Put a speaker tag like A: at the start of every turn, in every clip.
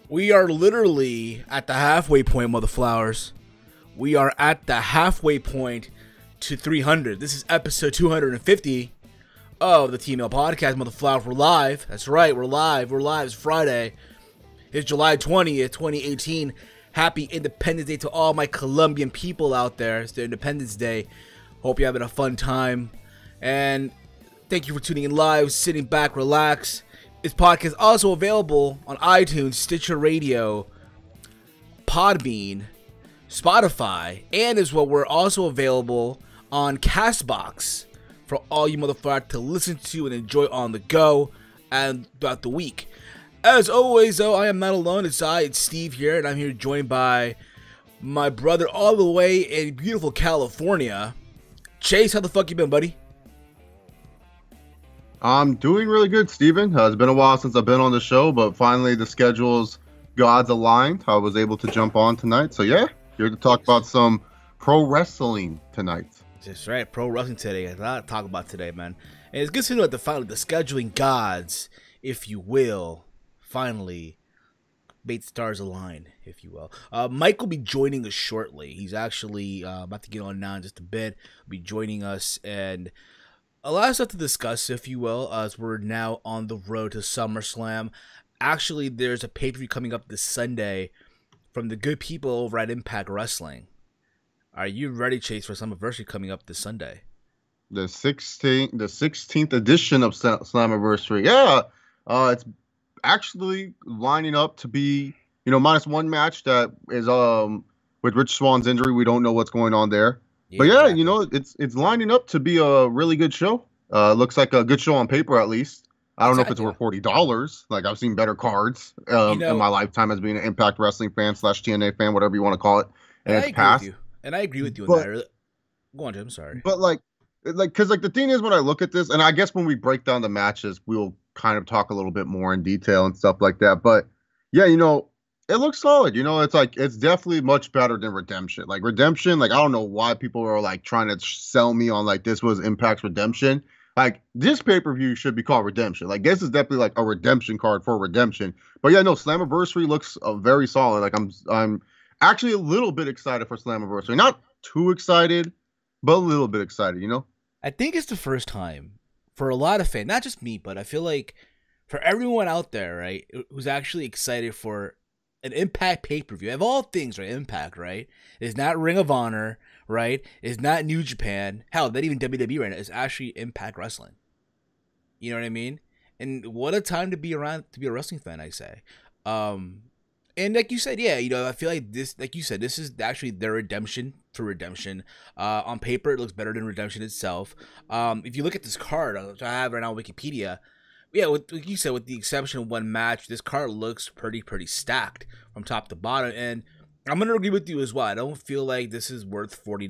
A: We are literally at the halfway point, motherflowers. We are at the halfway point to 300. This is episode 250 of the TML podcast, motherflowers. We're live. That's right, we're live. We're live. It's Friday. It's July 20th, 2018. Happy Independence Day to all my Colombian people out there. It's their Independence Day. Hope you're having a fun time. And thank you for tuning in live, sitting back, relax. This podcast is also available on iTunes, Stitcher Radio, PODBEAN, Spotify, and as well, we're also available on CastBox for all you motherfuckers to listen to and enjoy on the go and throughout the week. As always, though, I am not alone. It's Steve here, and I'm here joined by my brother all the way in beautiful California. Chase, how the fuck you been, buddy?
B: I'm doing really good, Steven. It's been a while since I've been on the show, but finally the schedule's gods aligned. I was able to jump on tonight. So yeah, here to talk about some pro wrestling tonight.
A: That's right, pro wrestling today. A lot to talk about today, man. And it's good to know that finally the scheduling gods, if you will, finally made stars align, if you will. Mike will be joining us shortly. He's actually about to get on now in just a bit. He'll be joining us, and a lot of stuff to discuss, if you will, as we're now on the road to SummerSlam. Actually, there's a pay-per-view coming up this Sunday from the good people over at Impact Wrestling. Are you ready, Chase, for Slammiversary coming up this Sunday?
B: The 16th edition of Slammiversary. Yeah, it's actually lining up to be, minus one match that is with Rich Swann's injury. We don't know what's going on there. But yeah, exactly. It's lining up to be a really good show. Looks like a good show on paper, at least. I don't know if it's worth $40. Like, I've seen better cards in my lifetime as being an Impact Wrestling fan / TNA fan, whatever you want to call it. And it's past.
A: And I agree with you on that. Go on, Jim. I'm sorry.
B: But because the thing is, when I look at this, and I guess when we break down the matches, we'll kind of talk a little bit more in detail and stuff like that. But yeah, it looks solid. It's definitely much better than Redemption. Like Redemption, I don't know why people are trying to sell me on this was Impact's Redemption. This pay-per-view should be called Redemption. This is definitely a redemption card for Redemption. But yeah, no, Slammiversary looks very solid. I'm actually a little bit excited for Slammiversary. Not too excited, but a little bit excited,
A: I think it's the first time for a lot of fans, not just me, but I feel like for everyone out there, right, who's actually excited for an Impact pay-per-view. Of all things, right, Impact, right? It's not Ring of Honor, right? It's not New Japan. Hell, not even WWE right now. It's actually Impact Wrestling. You know what I mean? And what a time to be around, to be a wrestling fan, I say. And like you said, yeah, I feel like this, like you said, this is actually their redemption for Redemption. On paper, it looks better than Redemption itself. If you look at this card, which I have right now on Wikipedia, yeah, like you said, with the exception of one match, this card looks pretty stacked from top to bottom. And I'm gonna agree with you as well. I don't feel like this is worth $40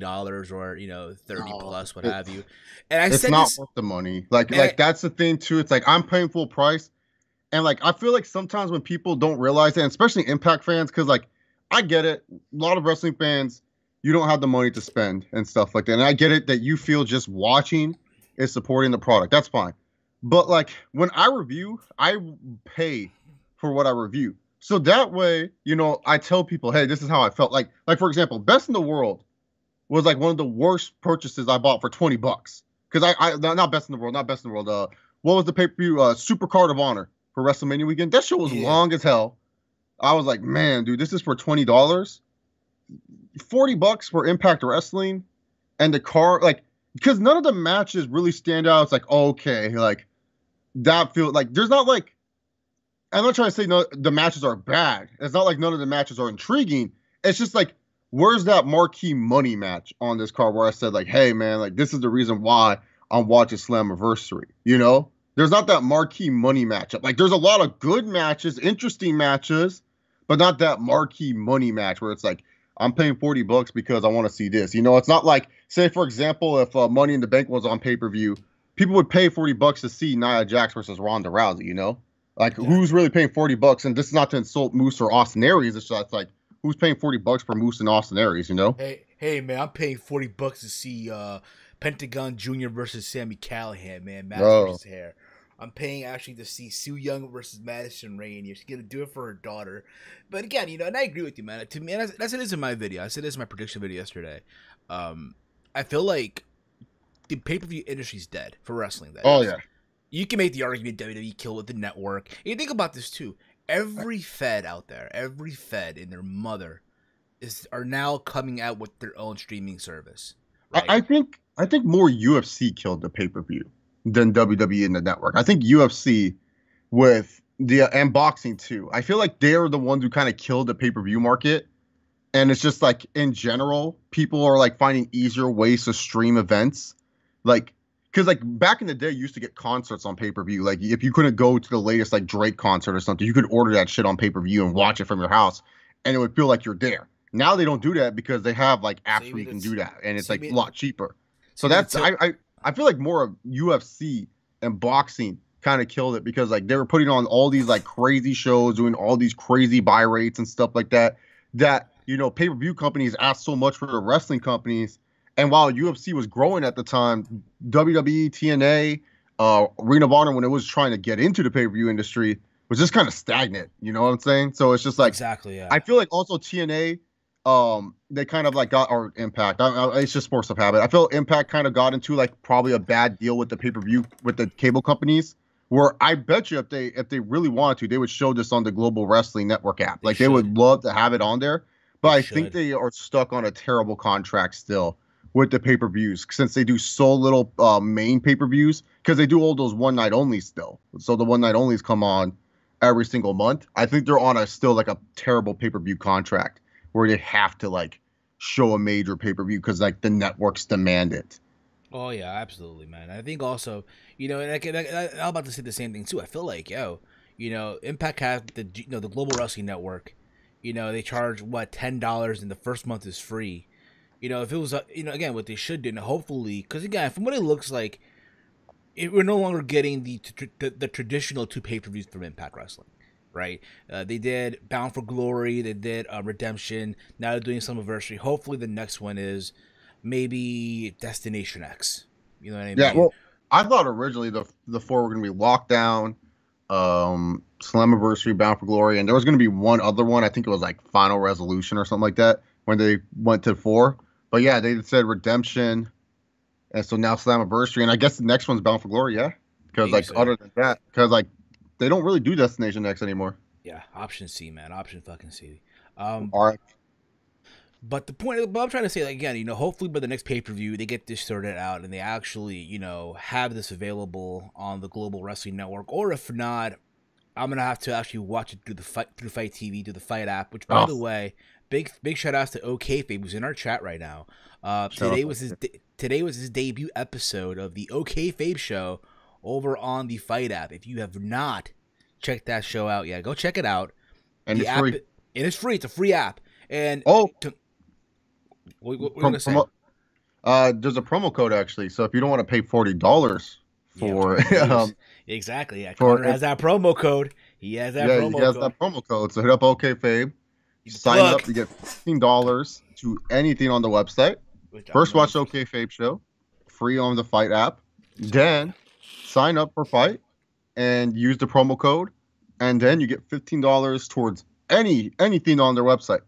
A: or $30 plus, what have you. And
B: it's not worth the money. That's the thing too. It's I'm paying full price, and I feel like sometimes when people don't realize it, and especially Impact fans, because I get it. A lot of wrestling fans, you don't have the money to spend and stuff like that. And I get it that you feel just watching is supporting the product. That's fine. But when I review, I pay for what I review. So that way, I tell people, hey, this is how I felt. Like for example, Best in the World was one of the worst purchases I bought for $20. Because I not Best in the World. What was the pay-per-view? Super Card of Honor for WrestleMania weekend. That show was long as hell. I was like, man, dude, this is for $20. $40 for Impact Wrestling, and the card, because none of the matches really stand out. It's okay, that feel there's not I'm not trying to say no, the matches are bad. It's not none of the matches are intriguing. It's just where's that marquee money match on this card where I said hey man, this is the reason why I'm watching Slammiversary. There's not that marquee money matchup. There's a lot of good matches, interesting matches, but not that marquee money match where it's I'm paying $40 because I want to see this. It's not say for example, if Money in the Bank was on pay-per-view, people would pay $40 to see Nia Jax versus Ronda Rousey, Who's really paying $40? And this is not to insult Moose or Austin Aries. It's just who's paying $40 for Moose and Austin Aries,
A: Hey, man, I'm paying $40 to see Pentagon Jr. versus Sammy Callihan, man. Madison versus hair. I'm paying actually to see Sue Young versus Madison Rayne. She's gonna do it for her daughter. But again, and I agree with you, man. To me, and that's it is in my video. I said this in my prediction video yesterday. I feel like the pay-per-view industry's dead for wrestling.
B: Yeah.
A: You can make the argument WWE killed with the network. And you think about this too. Every Fed out there, every Fed and their mother are now coming out with their own streaming service. Right?
B: I think more UFC killed the pay-per-view than WWE in the network. I think UFC with the and boxing too. I feel like they're the ones who kind of killed the pay-per-view market. And it's just like in general, people are like finding easier ways to stream events. Like, because like back in the day, you used to get concerts on pay-per-view. Like if you couldn't go to the latest like Drake concert or something, you could order that shit on pay-per-view and watch it from your house, and it would feel like you're there. Now they don't do that because they have like apps where you can do that, and it's like a lot cheaper. So that's I feel like more of UFC and boxing kind of killed it because like they were putting on all these like crazy shows, doing all these crazy buy rates and stuff like that. That pay-per-view companies asked so much for the wrestling companies. And while UFC was growing at the time, WWE, TNA, Ring of Honor, when it was trying to get into the pay-per-view industry, was just kind of stagnant. You know what I'm saying? So it's just like
A: exactly. Yeah.
B: I feel like also TNA, they kind of like got our Impact. It's just sports of habit. I feel Impact kind of got into like probably a bad deal with the pay-per-view with the cable companies. Where I bet you if they really wanted to, they would show this on the Global Wrestling Network app. Like they would love to have it on there. But I think they are stuck on a terrible contract still with the pay-per-views since they do so little main pay-per-views because they do all those one-night only still. So the one-night onlys come on every single month. I think they're on still like a terrible pay-per-view contract where they have to like show a major pay-per-view because like the networks demand it.
A: Oh yeah, absolutely, man. I think also, and I'm about to say the same thing too. I feel like, Impact has the Global Wrestling Network. They charge $10 and the first month is free. If it was, again, what they should do, and hopefully, because again, from what it looks like, we're no longer getting the traditional 2 pay-per-views from Impact Wrestling, right? They did Bound for Glory, they did Redemption, now they're doing Slammiversary. Hopefully the next one is maybe Destination X. You know what I mean?
B: Yeah, well, I thought originally the 4 were going to be Lockdown, Slammiversary, Bound for Glory, and there was going to be one other one. I think it was like Final Resolution or something like that when they went to 4. But yeah, they said Redemption, and so now Slammiversary, and I guess the next one's Bound for Glory, yeah? Because like other than that, because like they don't really do Destination X anymore.
A: Yeah, Option C, man, Option fucking C.
B: All right.
A: But the point, but I'm trying to say, like, again, hopefully by the next pay-per-view, they get this sorted out and they actually, have this available on the Global Wrestling Network. Or if not, I'm going to have to actually watch it through Fight TV, through the Fight app, which, by the way, big shout outs to OKFabe, who's in our chat right now. Today was his debut episode of the OKFabe show over on the Fight app. If you have not checked that show out yet, go check it out.
B: And it's free.
A: And it's free. It's a free app. And what are you going to say?
B: There's a promo code actually, so if you don't want to pay $40 for
A: exactly, yeah, Connor has that promo code. He has that
B: promo code. So hit up OKFabe, sign up to get $15 to anything on the website. First, watch the OKFabe show, free on the Fight app. Then sign up for Fight and use the promo code, and then you get $15 towards anything on their website.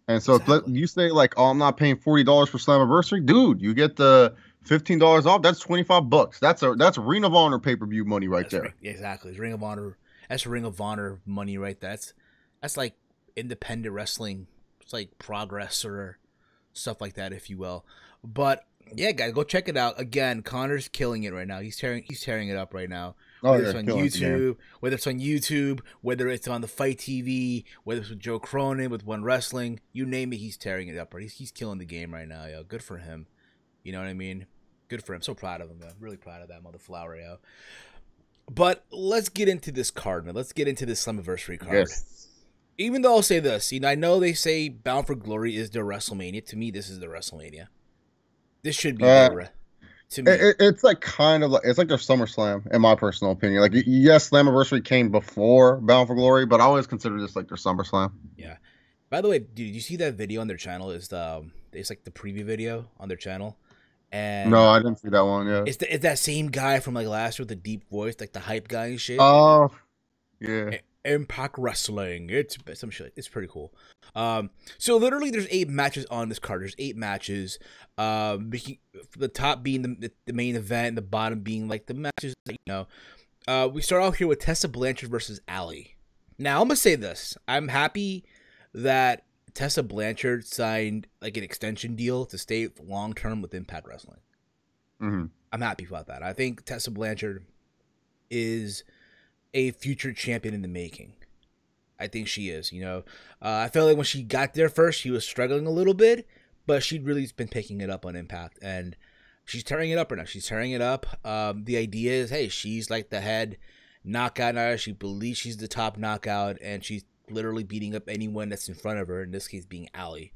B: And so if you say like, oh, I'm not paying $40 for Slammiversary, dude, you get the $15 off. That's $25. That's Ring of Honor pay-per-view money right there.
A: Exactly. It's Ring of Honor. That's Ring of Honor money right there. That's like independent wrestling. It's like Progress or stuff like that, if you will. But yeah, guys, go check it out. Again, Connor's killing it right now. He's tearing it up right now. Whether it's on YouTube, whether it's on the Fight TV, whether it's with Joe Cronin, with One Wrestling, you name it, he's tearing it up. Right? He's killing the game right now, yo. Good for him. You know what I mean? Good for him. So proud of him, man. Really proud of that motherflower, yo. But let's get into this card, man. Let's get into this Slammiversary card.
B: Yes.
A: Even though I'll say this, I know they say Bound for Glory is their WrestleMania. To me, this is the WrestleMania. This should be to me.
B: It's like kind of like it's like their SummerSlam, in my personal opinion. Like, yes, Slammiversary came before Bound for Glory, but I always consider this like their SummerSlam.
A: Yeah. By the way, dude, you see that video on their channel? It's like the preview video on their channel, And
B: No, I didn't see that one yet.
A: it's that same guy from like last year with the deep voice, like the hype guy and shit.
B: Oh, yeah.
A: Impact Wrestling. It's some shit. It's pretty cool. So literally, there's 8 matches on this card. There's 8 matches. The top being the main event, the bottom being like the matches. We start off here with Tessa Blanchard versus Allie. Now I'm gonna say this. I'm happy that Tessa Blanchard signed like an extension deal to stay long term with Impact Wrestling.
B: Mm-hmm.
A: I'm happy about that. I think Tessa Blanchard is a future champion in the making. I think she is. I felt like when she got there first, she was struggling a little bit, but she'd really been picking it up on Impact, and she's tearing it up right now. She's tearing it up. The idea is, hey, she's like the head knockout now. She believes she's the top knockout, and she's literally beating up anyone that's in front of her, in this case being Allie.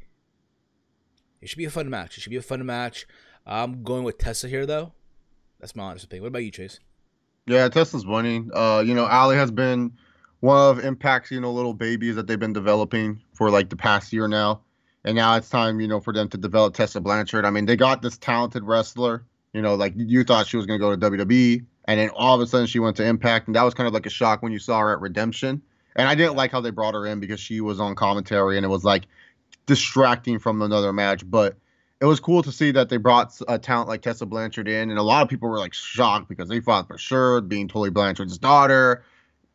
A: It should be a fun match. I'm going with Tessa here, though. That's my honest opinion. What about you, Chase?
B: Yeah, Tessa's winning. Allie has been one of Impact's, little babies that they've been developing for like the past year now. And now it's time, for them to develop Tessa Blanchard. I mean, they got this talented wrestler, like you thought she was going to go to WWE. And then all of a sudden she went to Impact. And that was kind of like a shock when you saw her at Redemption. And I didn't like how they brought her in because she was on commentary and it was like distracting from another match. But it was cool to see that they brought a talent like Tessa Blanchard in. And a lot of people were like shocked because they thought for sure being Tully Blanchard's daughter,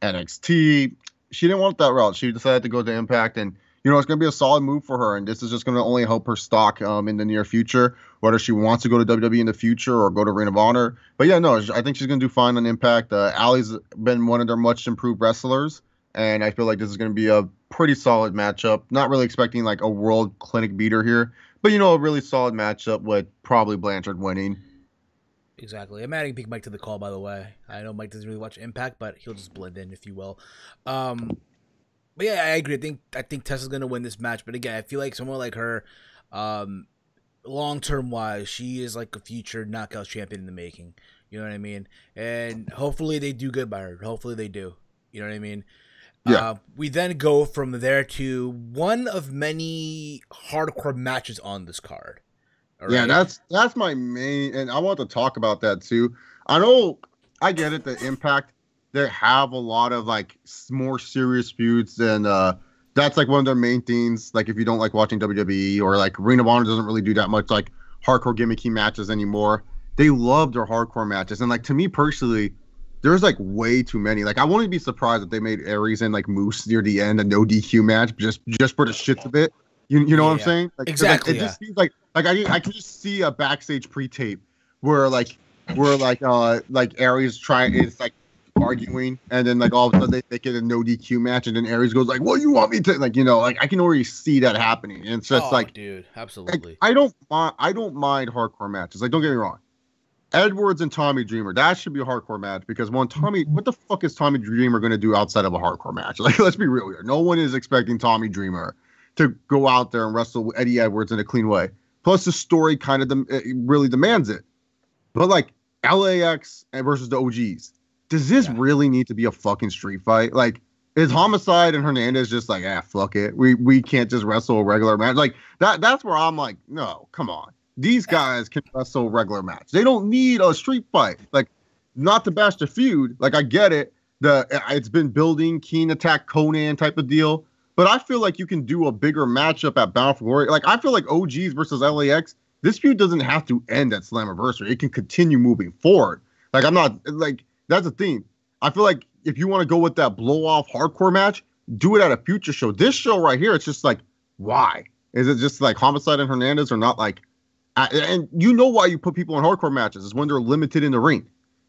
B: NXT. She didn't want that route. She decided to go to Impact. And, it's going to be a solid move for her. And this is just going to only help her stock in the near future, whether she wants to go to WWE in the future or go to Ring of Honor. But yeah, no, I think she's going to do fine on Impact. Allie's been one of their much improved wrestlers. And I feel like this is going to be a pretty solid matchup. Not really expecting like a world clinic beater here, but a really solid matchup with probably Blanchard winning.
A: Exactly. I'm adding Big Mike to the call, by the way. I know Mike doesn't really watch Impact, but he'll just blend in, if you will. But yeah, I agree. I think Tessa's gonna win this match. But again, I feel like someone like her, long term wise, she is like a future knockout champion in the making. You know what I mean? And hopefully they do good by her. Hopefully they do. You know what I mean?
B: Yeah.
A: We then go from there to one of many hardcore matches on this card.
B: All right? Yeah, that's my main, and I want to talk about that too. I get it, the Impact, they have a lot of like more serious feuds, and that's like one of their main things. Like if you don't like watching WWE, or like Ring of Honor doesn't really do that much like hardcore gimmicky matches anymore. They love their hardcore matches, and like to me personally, there's like way too many. Like I wouldn't be surprised if they made Aries and like Moose near the end a no DQ match just for the shits of it. You know what I'm saying? Like,
A: exactly.
B: Like, it just seems like I can just see a backstage pre-tape where like Aries is like arguing, and then like all of a sudden they get a no DQ match, and then Aries goes like, "Well, you want me to like I can already see that happening." And it's just like,
A: dude, absolutely.
B: Like, I don't mind hardcore matches. Like don't get me wrong. Edwards and Tommy Dreamer, that should be a hardcore match because what the fuck is Tommy Dreamer going to do outside of a hardcore match? Like, let's be real here. No one is expecting Tommy Dreamer to go out there and wrestle with Eddie Edwards in a clean way. Plus, the story kind of really demands it. But like LAX versus the OGs, does this really need to be a fucking street fight? Like, is Homicide and Hernandez just like, fuck it, we can't just wrestle a regular match? Like that's where I'm like, no, come on. These guys can wrestle a regular match. They don't need a street fight. Like, not to bash the feud. Like, I get it. It's been building Keen Attack Conan type of deal. But I feel like you can do a bigger matchup at Bound for Glory. Like, I feel like OGs versus LAX, this feud doesn't have to end at Slammiversary. It can continue moving forward. Like, I'm not, like, that's the thing. I feel like if you want to go with that blow-off hardcore match, do it at a future show. This show right here, it's just like, why? Is it just like Homicide and Hernandez are not like, and you know why you put people in hardcore matches is when they're limited in the ring.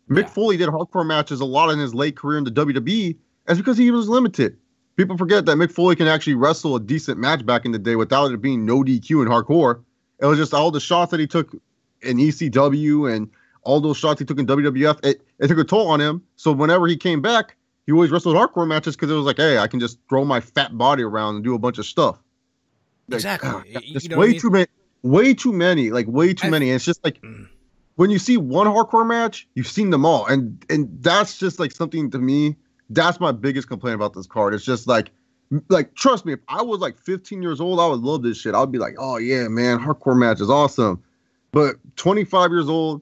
B: Mick Foley did hardcore matches a lot in his late career in the WWE. That's because he was limited. People forget that Mick Foley can actually wrestle a decent match back in the day without it being no DQ in hardcore. It was just all the shots that he took in ECW and all those shots he took in WWF. It took a toll on him. So whenever he came back, he always wrestled hardcore matches because it was like, hey, I can just throw my fat body around and do a bunch of stuff.
A: Exactly.
B: Like, way too many. And it's just like when you see one hardcore match, you've seen them all. And that's just like something to me. That's my biggest complaint about this card. It's just like trust me, if I was like 15 years old, I would love this shit. I would be like, oh yeah, man, hardcore match is awesome. But 25 years old,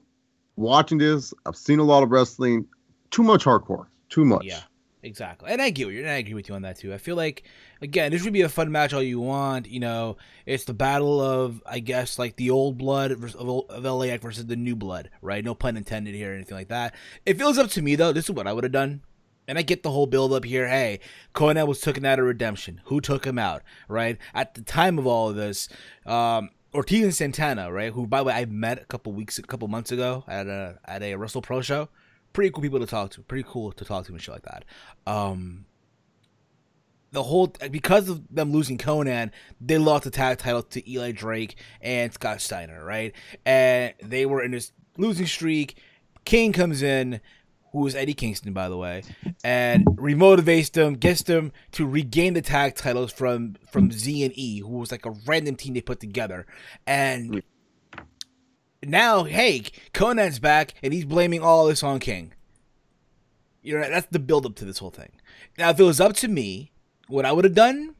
B: watching this, I've seen a lot of wrestling. Too much hardcore. Too much.
A: Yeah, exactly. And I agree with you on that too. I feel like, again, this would be a fun match all you want. You know, it's the battle of, I guess, like the old blood of LAX versus the new blood, right? No pun intended here or anything like that. It feels up to me, though. This is what I would have done. And I get the whole build up here. Hey, Conan was taken out of Redemption. Who took him out, right? At the time of all of this, Ortiz and Santana, right? Who, by the way, I met a couple months ago at a Wrestle Pro show. Pretty cool people to talk to. Pretty cool to talk to and shit like that. The whole, because of them losing Conan, they lost the tag title to Eli Drake and Scott Steiner, right? And they were in this losing streak. King comes in, who is Eddie Kingston, by the way, and remotivates them, gets them to regain the tag titles from Z and E, who was like a random team they put together. And now, hey, Conan's back, and he's blaming all this on King. You know, that's the build-up to this whole thing. Now, if it was up to me, what I would have done,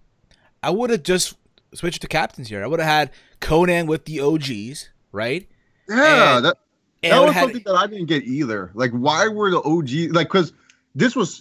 A: I would have just switched to captains here. I would have had Conan with the OGs, right?
B: Yeah, that was something that I didn't get either. Like, why were the OGs, like, because this was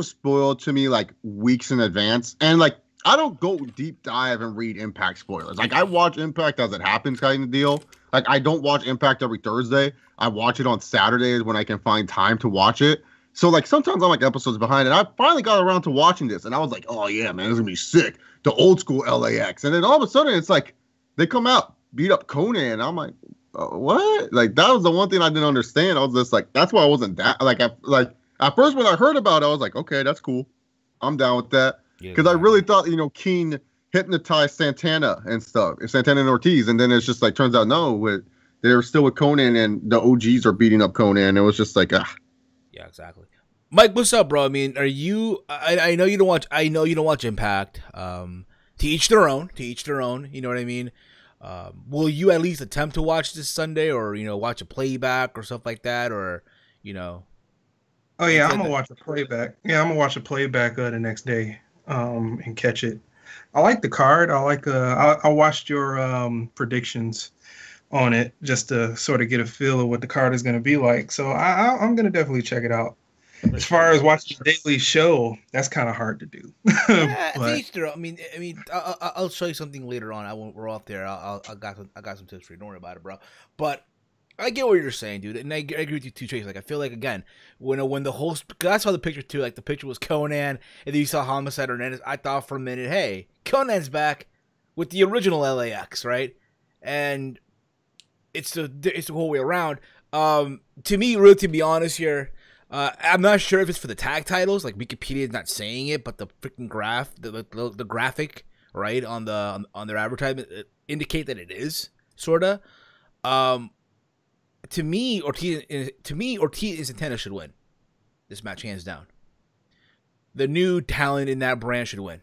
B: spoiled to me like weeks in advance, and like I don't go deep dive and read Impact spoilers. Like, I watch Impact as it happens, kind of deal. Like, I don't watch Impact every Thursday. I watch it on Saturdays when I can find time to watch it. So, like, sometimes I'm like episodes behind, and I finally got around to watching this, and I was like, oh yeah, man, this is gonna be sick. The old school LAX, and then all of a sudden it's like they come out, beat up Conan, and I'm like, what? Like, that was the one thing I didn't understand. I was just like, that's why I wasn't that like at first when I heard about it, I was like, okay, that's cool, I'm down with that, because I really thought, you know, Keen hypnotized Santana and stuff, Santana and Ortiz, and then it's just like, turns out no, they're still with Conan, and the OGs are beating up Conan. It was just like,
A: yeah, exactly. Mike, what's up, bro? I mean, are you? I know you don't watch. I know you don't watch Impact. To each their own. To each their own. You know what I mean? Will you at least attempt to watch this Sunday, or watch a playback or stuff like that, or
C: Oh yeah, I'm gonna watch a playback. Yeah, I'm gonna watch a playback the next day, and catch it. I like the card. I watched your predictions on it just to sort of get a feel of what the card is going to be like. So I'm going to definitely check it out. As far as watching the daily show, that's kind of hard to do.
A: I mean, I'll show you something later on. We're off there. I got some tips for you. Don't worry about it, bro. But I get what you're saying, dude, and I agree with you too, Trace. Like, I feel like, again, when the whole, cause I saw the picture too. Like, the picture was Conan, and then you saw Homicide Hernandez. I thought for a minute, hey, Conan's back with the original LAX, right? And it's the whole way around. To me, really, to be honest here, I'm not sure if it's for the tag titles. Like, Wikipedia is not saying it, but the freaking the graphic, right, on their advertisement indicate that it is sorta. To me, Ortiz and Santana should win this match, hands down. The new talent in that brand should win.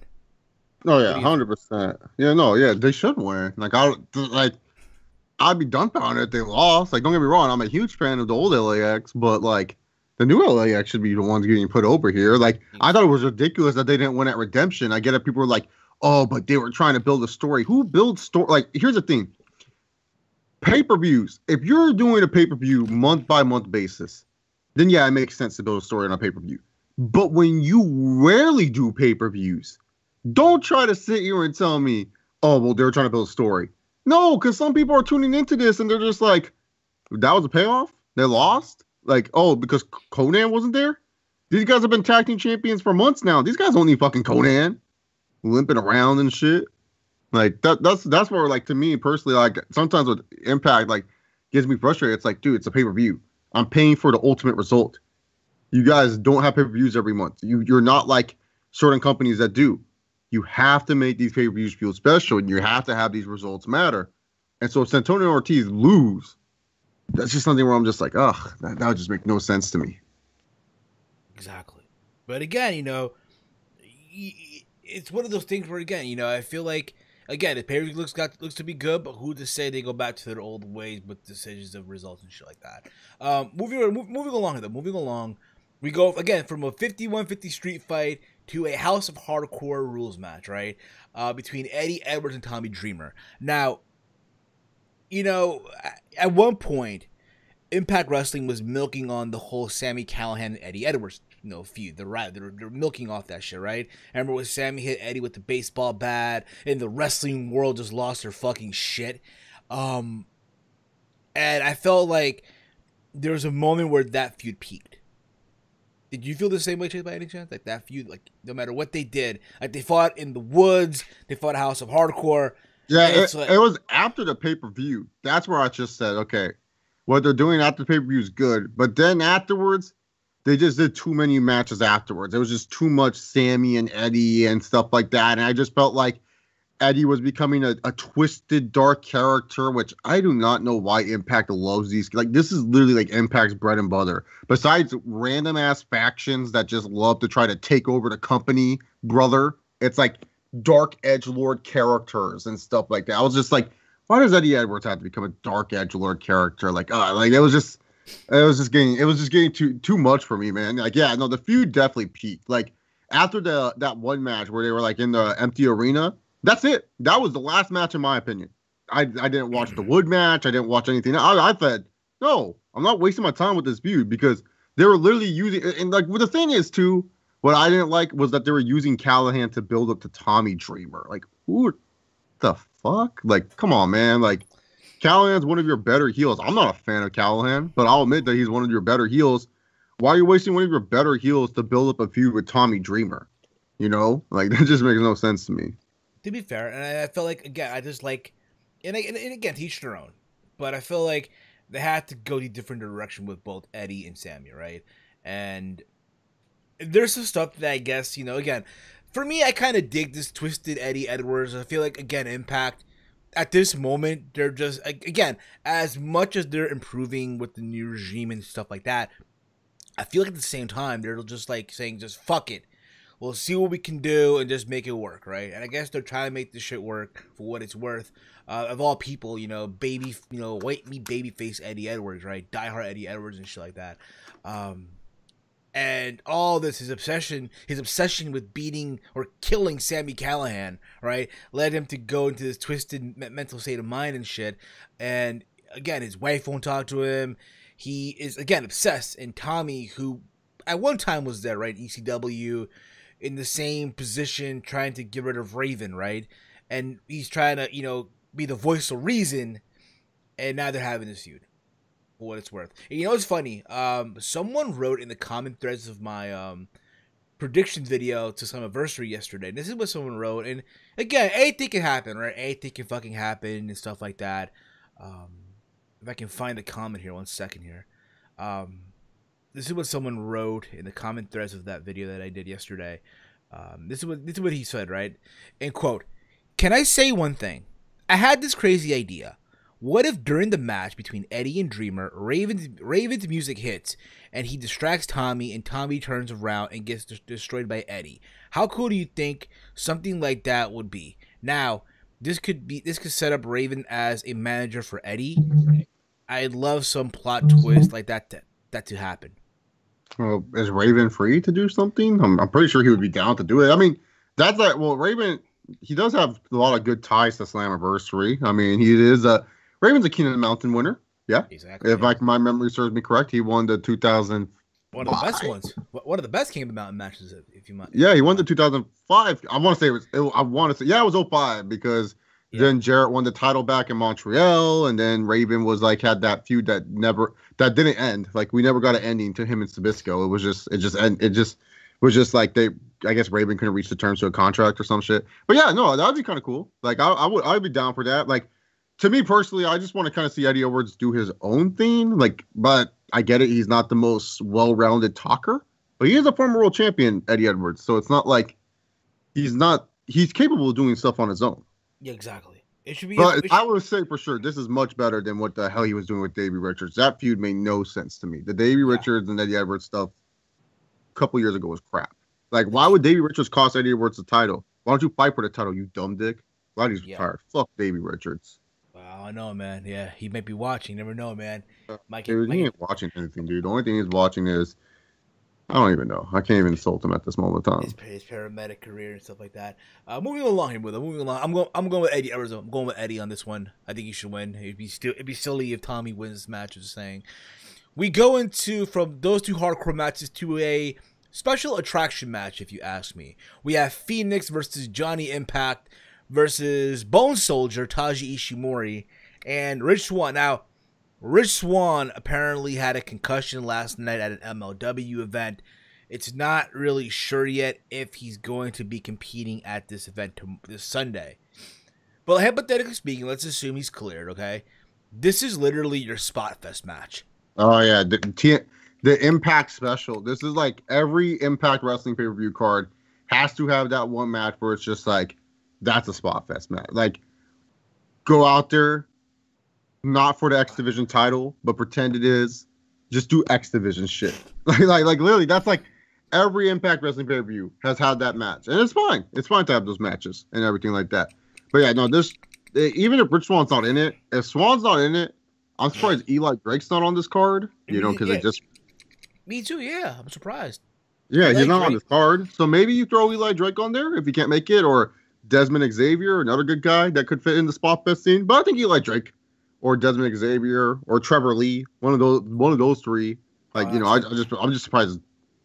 B: Oh yeah, 100%. Yeah, no, yeah, they should win. I'd be dumbfounded if they lost. Like, don't get me wrong, I'm a huge fan of the old LAX, but like the new LAX should be the ones getting put over here. Like, I thought it was ridiculous that they didn't win at Redemption. I get it, people were like, oh, but they were trying to build a story. Who builds story? Like, here's the thing. Pay-per-views. If you're doing a pay-per-view month by month basis, then yeah, it makes sense to build a story on a pay-per-view. But when you rarely do pay-per-views, don't try to sit here and tell me, oh, well, they're trying to build a story. No, because some people are tuning into this and they're just like, that was a payoff? They lost? Like, oh, because Conan wasn't there? These guys have been tag team champions for months now. These guys don't need fucking Conan limping around and shit. Like, that's where, like, to me personally, like, sometimes with Impact, like, gets me frustrated. It's like, dude, it's a pay-per-view. I'm paying for the ultimate result. You guys don't have pay-per-views every month. You're not like certain companies that do. You have to make these pay-per-views feel special, and you have to have these results matter. And so if Santana and Ortiz lose, that's just something where I'm just like, ugh, that would just make no sense to me.
A: Exactly. But again, it's one of those things where, again, I feel like, again, the pay-per-view looks to be good, but who to say they go back to their old ways with decisions of results and shit like that. Moving along, we go again from a 51-50 street fight to a House of Hardcore rules match, right? Between Eddie Edwards and Tommy Dreamer. Now, you know, at one point, Impact Wrestling was milking on the whole Sami Callihan and Eddie Edwards, feud. They're milking off that shit, right? I remember when Sami hit Eddie with the baseball bat, and the wrestling world just lost their fucking shit. And I felt like there was a moment where that feud peaked. Did you feel the same way, Chase, by any chance? Like that feud, like no matter what they did, like they fought in the woods, they fought House of Hardcore.
B: Yeah, it was after the pay-per-view. That's where I just said, okay, what they're doing after the pay-per-view is good. But then afterwards, they just did too many matches afterwards. It was just too much Sami and Eddie and stuff like that. And I just felt like Eddie was becoming a twisted, dark character, which I do not know why Impact loves these. Like, this is literally like Impact's bread and butter. Besides random-ass factions that just love to try to take over the company, brother, it's like dark edgelord characters and stuff like that. I was just like, why does Eddie Edwards have to become a dark edgelord character? Like it was just getting too much for me, man. Like, yeah, no, the feud definitely peaked. Like after that one match where they were like in the empty arena, that's it. That was the last match in my opinion. I didn't watch the Wood match. I didn't watch anything. I said, no, I'm not wasting my time with this feud because they were literally using, and like, well, the thing is too, what I didn't like was that they were using Callihan to build up to Tommy Dreamer. Like, who the fuck? Like, come on, man. Like, Callihan's one of your better heels. I'm not a fan of Callihan, but I'll admit that he's one of your better heels. Why are you wasting one of your better heels to build up a feud with Tommy Dreamer? You know? Like, that just makes no sense to me.
A: To be fair, and I felt like, again, I just like, and again, to each their own, but I feel like they had to go a different direction with both Eddie and Sami, right? And there's some stuff that I guess, again, for me, I kind of dig this twisted Eddie Edwards. I feel like, again, Impact, at this moment, they're just, again, as much as they're improving with the new regime and stuff like that, I feel like at the same time, they're just like saying, just fuck it. We'll see what we can do and just make it work, right? And I guess they're trying to make this shit work for what it's worth. Of all people, white meat babyface Eddie Edwards, right? Diehard Eddie Edwards and shit like that. And all this, his obsession with beating or killing Sami Callihan, right, led him to go into this twisted mental state of mind and shit. And again, his wife won't talk to him. He is, again, obsessed. And Tommy, who at one time was there, right, ECW, in the same position, trying to get rid of Raven, right? And he's trying to, be the voice of reason. And now they're having this feud. For what it's worth. And it's funny. Someone wrote in the comment threads of my prediction video to Slammiversary yesterday. This is what someone wrote. And again, anything can happen, right? Anything can fucking happen and stuff like that. If I can find the comment here, 1 second here. This is what someone wrote in the comment threads of that video that I did yesterday. This is what he said, right? And quote, "Can I say one thing? I had this crazy idea. What if during the match between Eddie and Dreamer, Raven's music hits and he distracts Tommy and Tommy turns around and gets destroyed by Eddie? How cool do you think something like that would be? Now, this could set up Raven as a manager for Eddie. I'd love some plot twist like that to happen."
B: Well, is Raven free to do something? I'm pretty sure he would be down to do it. I mean, that's like, well, Raven, he does have a lot of good ties to Slammiversary. I mean, Raven's a King of the Mountain winner. Yeah. Exactly. If my memory serves me correct, he won the 2000.
A: One of the best ones. One of the best King of the Mountain matches, if you might.
B: Yeah, he won the 2005. I want to say it was 05 because then Jarrett won the title back in Montreal, and then Raven was like had that feud that didn't end. Like we never got an ending to him and Sabisco. It just was just like I guess Raven couldn't reach the terms to a contract or some shit. But yeah, no, that'd be kind of cool. Like I'd be down for that. Like to me personally, I just want to kind of see Eddie Edwards do his own thing. Like, but I get it. He's not the most well-rounded talker, but he is a former world champion, Eddie Edwards. So it's not like he's capable of doing stuff on his own.
A: Yeah, exactly. It should be.
B: But I would say for sure this is much better than what the hell he was doing with Davey Richards. That feud made no sense to me. The Davey Richards and Eddie Edwards stuff a couple years ago was crap. Like, why would Davey Richards cost Eddie Edwards the title? Why don't you fight for the title, you dumb dick? Glad he's retired. Fuck Davey Richards.
A: Wow, I know, man. Yeah, he might be watching. Never know, man.
B: He ain't watching anything, dude. The only thing he's watching is I don't even know. I can't even insult him at this moment in time.
A: His paramedic career and stuff like that. Moving along here with him. Moving along. I'm going with Eddie Arizona. I'm going with Eddie on this one. I think he should win. It'd be silly if Tommy wins this match. Just saying. We go into from those two hardcore matches to a special attraction match, if you ask me. We have Phoenix versus Johnny Impact versus Bone Soldier Taiji Ishimori and Rich Swann. Now, Rich Swann apparently had a concussion last night at an MLW event. It's not really sure yet if he's going to be competing at this event this Sunday. But hypothetically speaking, let's assume he's cleared, okay? This is literally your Spot Fest match.
B: Oh, yeah. The Impact special. This is like every Impact Wrestling pay-per-view card has to have that one match where it's just like, that's a Spot Fest match. Like, go out there. Not for the X Division title, but pretend it is. Just do X Division shit. like literally, that's like every Impact Wrestling pay-per-view has had that match, and it's fine. It's fine to have those matches and everything like that. But yeah, no, even if Rich Swann's not in it, if Swann's not in it, I'm surprised Eli Drake's not on this card. You know, because they just.
A: Me too. Yeah, I'm surprised.
B: Yeah, he's not on this card, so maybe you throw Eli Drake on there if you can't make it, or Desmond Xavier, another good guy that could fit in the Spot Fest scene. But I think Eli Drake. Or Desmond Xavier, or Trevor Lee, one of those three. Like, I'm just surprised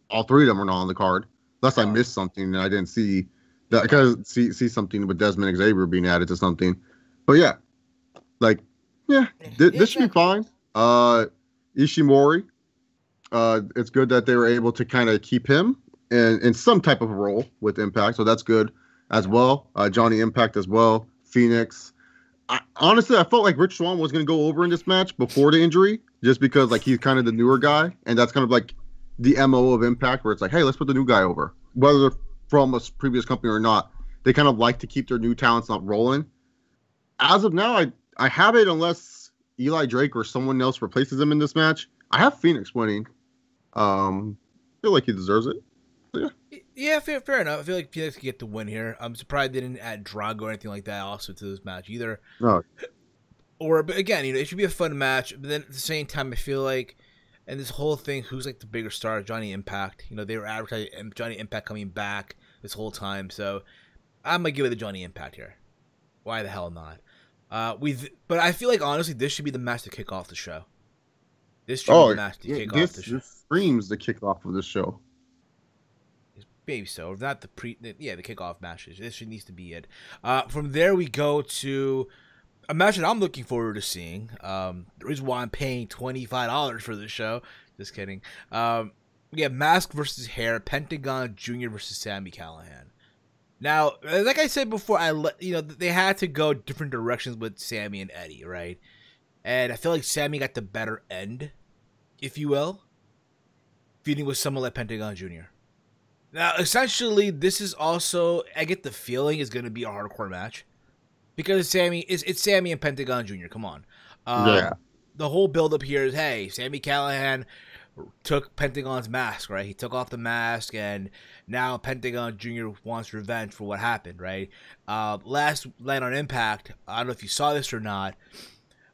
B: all three of them are not on the card. Unless I missed something and I didn't see that, because see something with Desmond Xavier being added to something. But yeah, like, this should be fine. Ishimori, it's good that they were able to kind of keep him in some type of role with Impact, so that's good as well. Johnny Impact as well. Phoenix. Honestly, I felt like Rich Swann was going to go over in this match before the injury, just because like he's kind of the newer guy, and that's kind of like the MO of Impact, where it's like, hey, let's put the new guy over, whether they're from a previous company or not. They kind of like to keep their new talents not rolling. As of now, I have it unless Eli Drake or someone else replaces him in this match. I have Phoenix winning. I feel like he deserves it. So,
A: yeah, fair enough. I feel like Phoenix could get the win here. I'm surprised they didn't add Drago or anything like that also to this match either.
B: No.
A: But again, it should be a fun match. But then at the same time, I feel like, and this whole thing, who's like the bigger star? Johnny Impact. They were advertising Johnny Impact coming back this whole time. So I'm gonna give it to Johnny Impact here. Why the hell not? But I feel like honestly, this should be the match to kick off the show. This should be the match to kick off the show.
B: This screams the kickoff of the show.
A: Maybe so. If not the kickoff matches. This needs to be it. From there, we go to a match that I'm looking forward to seeing. The reason why I'm paying $25 for this show. Just kidding. We have Mask versus Hair, Pentagon Jr. versus Sami Callihan. Now, like I said before, they had to go different directions with Sami and Eddie, right? And I feel like Sami got the better end, if you will, feuding with someone like Pentagon Jr. Now, essentially, this is also, I get the feeling, is going to be a hardcore match. Because it's Sami and Pentagon Jr., come on. The whole build-up here is, hey, Sami Callihan took Pentagon's mask, right? He took off the mask, and now Pentagon Jr. wants revenge for what happened, right? Last night on Impact, I don't know if you saw this or not,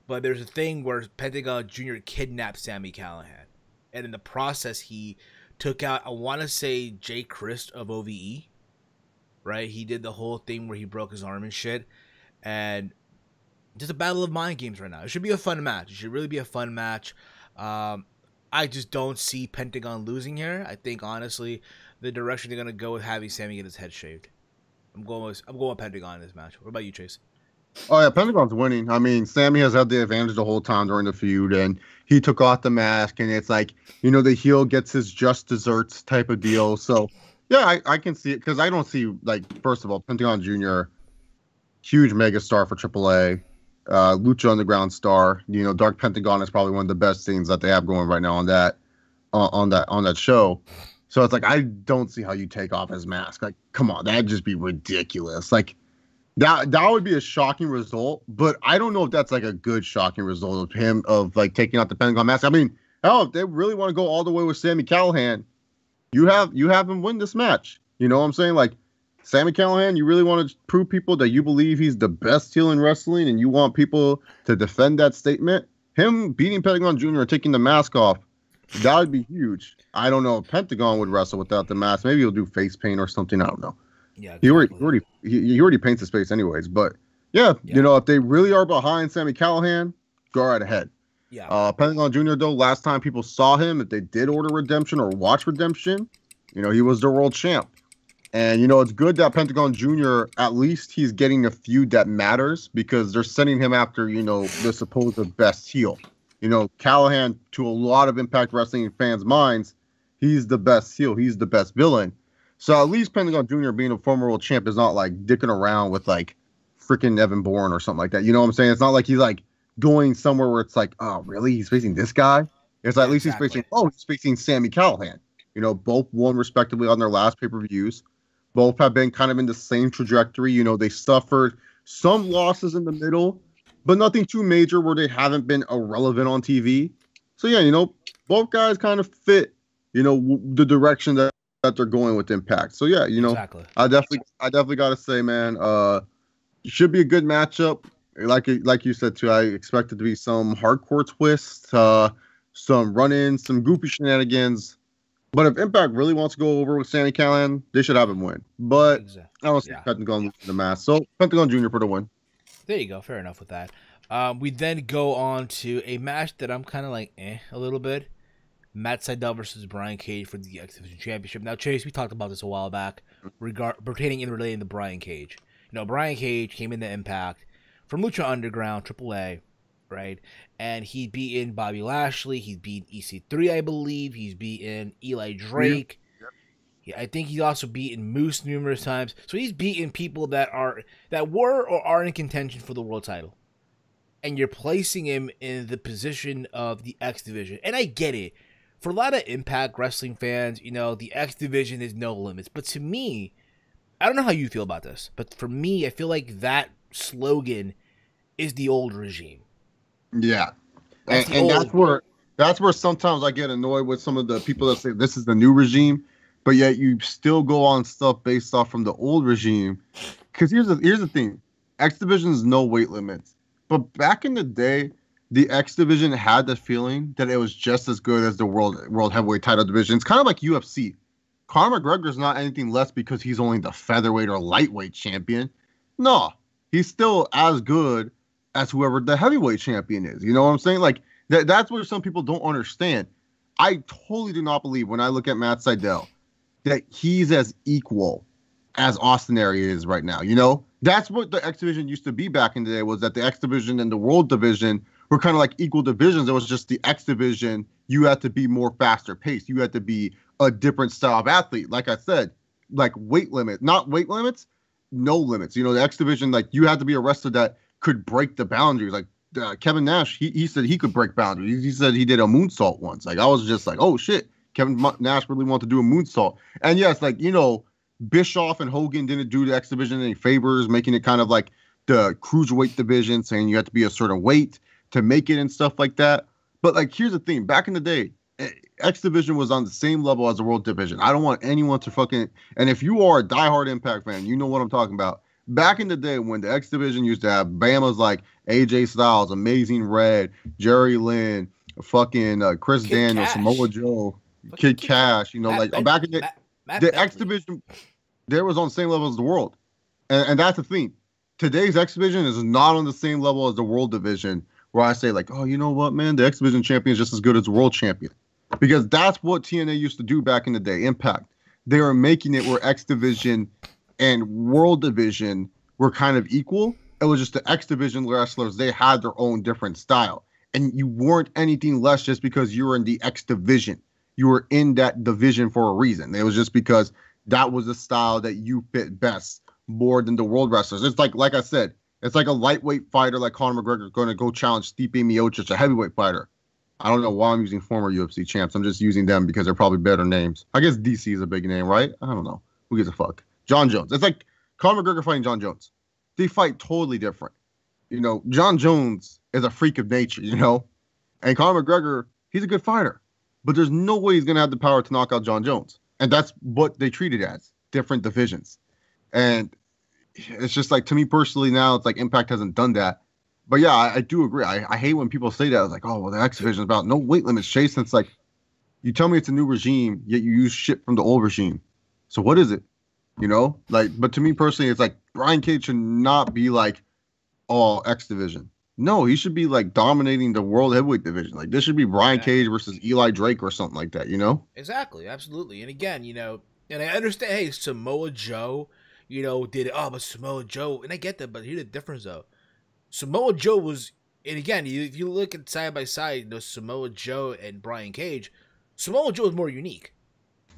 A: but there's a thing where Pentagon Jr. kidnapped Sami Callihan. And in the process, he took out, I want to say, Jay Christ of OVE, right? He did the whole thing where he broke his arm and shit. And just a battle of mind games right now. It should be a fun match. It should really be a fun match. I just don't see Pentagon losing here. I think, honestly, the direction they're going to go with having Sami get his head shaved. I'm going with Pentagon in this match. What about you, Chase?
B: Oh, yeah, Pentagon's winning. I mean, Sami has had the advantage the whole time during the feud, and he took off the mask, and it's like, the heel gets his just desserts type of deal. So, yeah, I can see it, because I don't see, like, first of all, Pentagon Jr., huge megastar for AAA, Lucha Underground star. Dark Pentagon is probably one of the best things that they have going right now on that show. So it's like, I don't see how you take off his mask. Like, come on, that'd just be ridiculous. Like, that would be a shocking result, but I don't know if that's like a good shocking result of him like taking out the Pentagon mask. I mean, hell, if they really want to go all the way with Sami Callihan, you have him win this match. You know what I'm saying? Like, Sami Callihan, you really want to prove people that you believe he's the best heel in wrestling, and you want people to defend that statement. Him beating Pentagon Jr. and taking the mask off That would be huge. I don't know if Pentagon would wrestle without the mask. Maybe he'll do face paint or something. I don't know.
A: Yeah,
B: Exactly. He already paints his face anyways. But yeah, if they really are behind Sami Callihan, go right ahead.
A: Yeah.
B: Pentagon Jr. though, last time people saw him, if they did order Redemption or watch Redemption, he was the world champ. And it's good that Pentagon Jr. at least he's getting a feud that matters because they're sending him after the supposed best heel. Callihan, to a lot of Impact Wrestling fans' minds, he's the best heel. He's the best villain. So at least Pentagon Jr. being a former world champ is not like dicking around with like freaking Evan Bourne or something like that. You know what I'm saying? It's not like he's like going somewhere where it's like, oh, really? He's facing this guy? It's like, at least he's facing Sami Callihan. Both won respectively on their last pay-per-views. Both have been kind of in the same trajectory. They suffered some losses in the middle, but nothing too major where they haven't been irrelevant on TV. So yeah, both guys kind of fit, the direction that they're going with Impact. So yeah,
A: exactly.
B: I definitely got to say, man, it should be a good matchup. Like you said too, I expect it to be some hardcore twists, some run-ins, some goofy shenanigans. But if Impact really wants to go over with Sami Callihan, they should have him win. But I don't see Pentagon losing the mask. So Pentagon Jr. for the win.
A: There you go. Fair enough with that. We then go on to a match that I'm kind of like a little bit. Matt Sydal versus Brian Cage for the X Division Championship. Now, Chase, we talked about this a while back, pertaining and relating to Brian Cage. Brian Cage came into Impact from Lucha Underground, AAA, right? And he'd beaten Bobby Lashley. He'd beaten EC3, I believe. He's beaten Eli Drake. Yep. Yeah, I think he's also beaten Moose numerous times. So he's beaten people that were or are in contention for the world title. And you're placing him in the position of the X Division. And I get it. For a lot of Impact Wrestling fans, the X Division is no limits. But to me, I don't know how you feel about this, but for me, I feel like that slogan is the old regime.
B: Yeah. And that's where sometimes I get annoyed with some of the people that say this is the new regime, but yet you still go on stuff based off from the old regime. Because here's the thing. X Division is no weight limits. But back in the day, the X Division had the feeling that it was just as good as the world heavyweight title division. It's kind of like UFC. Conor McGregor is not anything less because he's only the featherweight or lightweight champion. No, he's still as good as whoever the heavyweight champion is. You know what I'm saying? Like that's where some people don't understand. I totally do not believe when I look at Matt Sydal that he's as equal as Austin Aries is right now. That's what the X Division used to be back in the day, was that the X Division and the World Division were kind of like equal divisions. It was just the X Division, you had to be more faster paced. You had to be a different style of athlete. Like I said, like not weight limits, no limits. The X Division, like you had to be a wrestler that could break the boundaries. Like Kevin Nash, he said he could break boundaries. He said he did a moonsault once. Like I was just like, oh shit, Kevin Nash really wanted to do a moonsault. And yes, like, Bischoff and Hogan didn't do the X Division any favors, making it kind of like the cruiserweight division, saying you have to be a certain weight to make it and stuff like that. But like, here's the thing. Back in the day, X Division was on the same level as the World Division. I don't want anyone to fucking... And if you are a diehard Impact fan, you know what I'm talking about. Back in the day when the X Division used to have Bama's like AJ Styles, Amazing Red, Jerry Lynn, fucking Chris Daniels, Samoa Joe, Kid Cash, back in the X Division, there was on the same level as the World. And that's the thing. Today's X Division is not on the same level as the World Division, where I say like, oh, you know what, man? The X Division champion is just as good as the World champion. Because that's what TNA used to do back in the day, Impact. They were making it where X Division and World Division were kind of equal. It was just the X Division wrestlers, they had their own different style. And you weren't anything less just because you were in the X Division. You were in that division for a reason. It was just because that was the style that you fit best more than the World wrestlers. It's like I said, it's like a lightweight fighter like Conor McGregor going to go challenge Stipe Miocic, a heavyweight fighter. I don't know why I'm using former UFC champs. I'm just using them because they're probably better names. I guess DC is a big name, right? I don't know. Who gives a fuck? John Jones. It's like Conor McGregor fighting John Jones. They fight totally different. John Jones is a freak of nature, And Conor McGregor, he's a good fighter. But there's no way he's going to have the power to knock out John Jones. And that's what they treat it as, different divisions. And it's just like, to me personally now, it's like Impact hasn't done that. But yeah, I do agree. I hate when people say that. It's like, oh, well, the X Division is about no weight limits, Chase. And it's like, You tell me it's a new regime, yet you use shit from the old regime. So what is it? You know, like, but to me personally, it's like Brian Cage should not be like all X division. No, he should be like dominating the world heavyweight division. Like this should be Brian Cage versus Eli Drake or something like that. You know?
A: Exactly, absolutely. And again, you know, and I understand. Hey, Samoa Joe, you know, did it. Oh, but Samoa Joe, and I get that, but here's the difference though. Samoa Joe was, and again, if you look at side by side, you know, Samoa Joe and Brian Cage, Samoa Joe is more unique.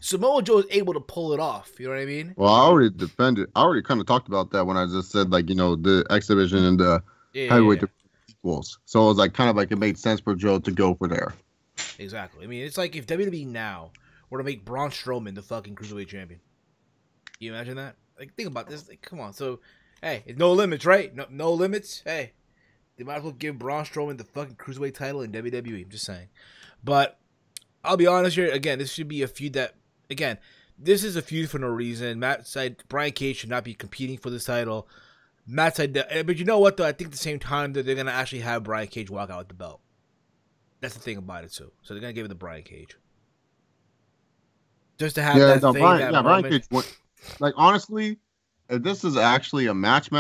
A: Samoa Joe is able to pull it off. You know what I mean?
B: Well, I already defended. I already kind of talked about that when I just said like, you know, the X division and the heavyweight equals. So it was like kind of like it made sense for Joe to go for there.
A: Exactly. I mean, it's like if WWE now were to make Braun Strowman the fucking cruiserweight champion. Can you imagine that? Like, think about this. Like, come on. So, hey, it's no limits, right? No limits. Hey, they might as well give Braun Strowman the fucking cruiserweight title in WWE. I'm just saying. But I'll be honest here. Again, this should be a feud that, again, this is a feud for no reason. Matt said Brian Cage should not be competing for this title. Matt said that, but you know what, though? I think at the same time that they're going to actually have Brian Cage walk out with the belt. That's the thing about it, too. So they're going to give it to Brian Cage. Just to have that thing,
B: Brian Cage. Like, honestly, if this is actually a match,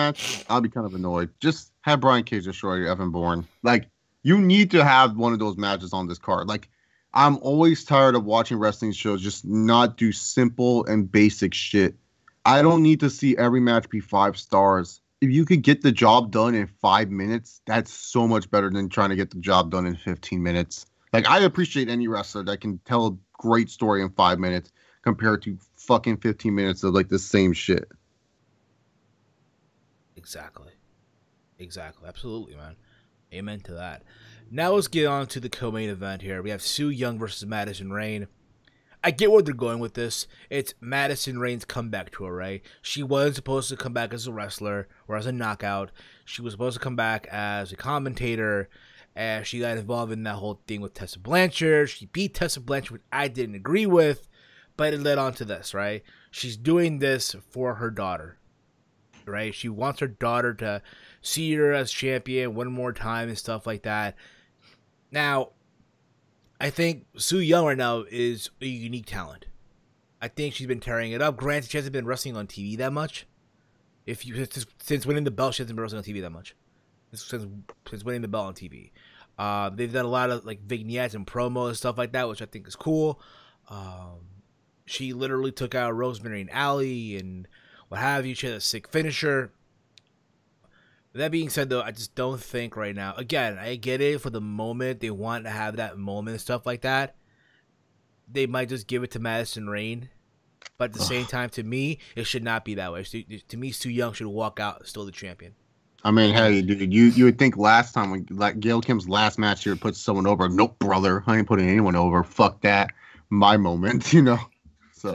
B: I'll be kind of annoyed. Just have Brian Cage destroy Evan Bourne. Like, you need to have one of those matches on this card. Like, I'm always tired of watching wrestling shows just not do simple and basic shit. I don't need to see every match be 5 stars. If you could get the job done in 5 minutes, that's so much better than trying to get the job done in 15 minutes. Like, I appreciate any wrestler that can tell a great story in 5 minutes compared to fucking 15 minutes of, like, the same shit.
A: Exactly. Absolutely, man. Amen to that. Now let's get on to the co-main event here. We have Su Yung versus Madison Rayne. I get where they're going with this. It's Madison Rayne's comeback tour, right? She wasn't supposed to come back as a wrestler or as a knockout. She was supposed to come back as a commentator, and she got involved in that whole thing with Tessa Blanchard. She beat Tessa Blanchard, which I didn't agree with, but it led on to this, right? She's doing this for her daughter, right? She wants her daughter to see her as champion one more time and stuff like that. Now, I think Su Yung right now is a unique talent. I think she's been tearing it up. Granted, she hasn't been wrestling on TV that much. Since winning the belt, she hasn't been wrestling on TV that much. Since winning the belt on TV, they've done a lot of like vignettes and promos and stuff like that, which I think is cool. She literally took out Rosemary and Allie and what have you. She had a sick finisher. That being said, though, I just don't think right now. Again, I get it for the moment. They want to have that moment and stuff like that. They might just give it to Madison Rayne. But at the same time, to me, it should not be that way. To me, Su Yung should walk out still the champion.
B: I mean, hey, dude, you would think last time, when like Gail Kim's last match here put someone over. Nope, brother. I ain't putting anyone over. Fuck that. My moment, you know? So,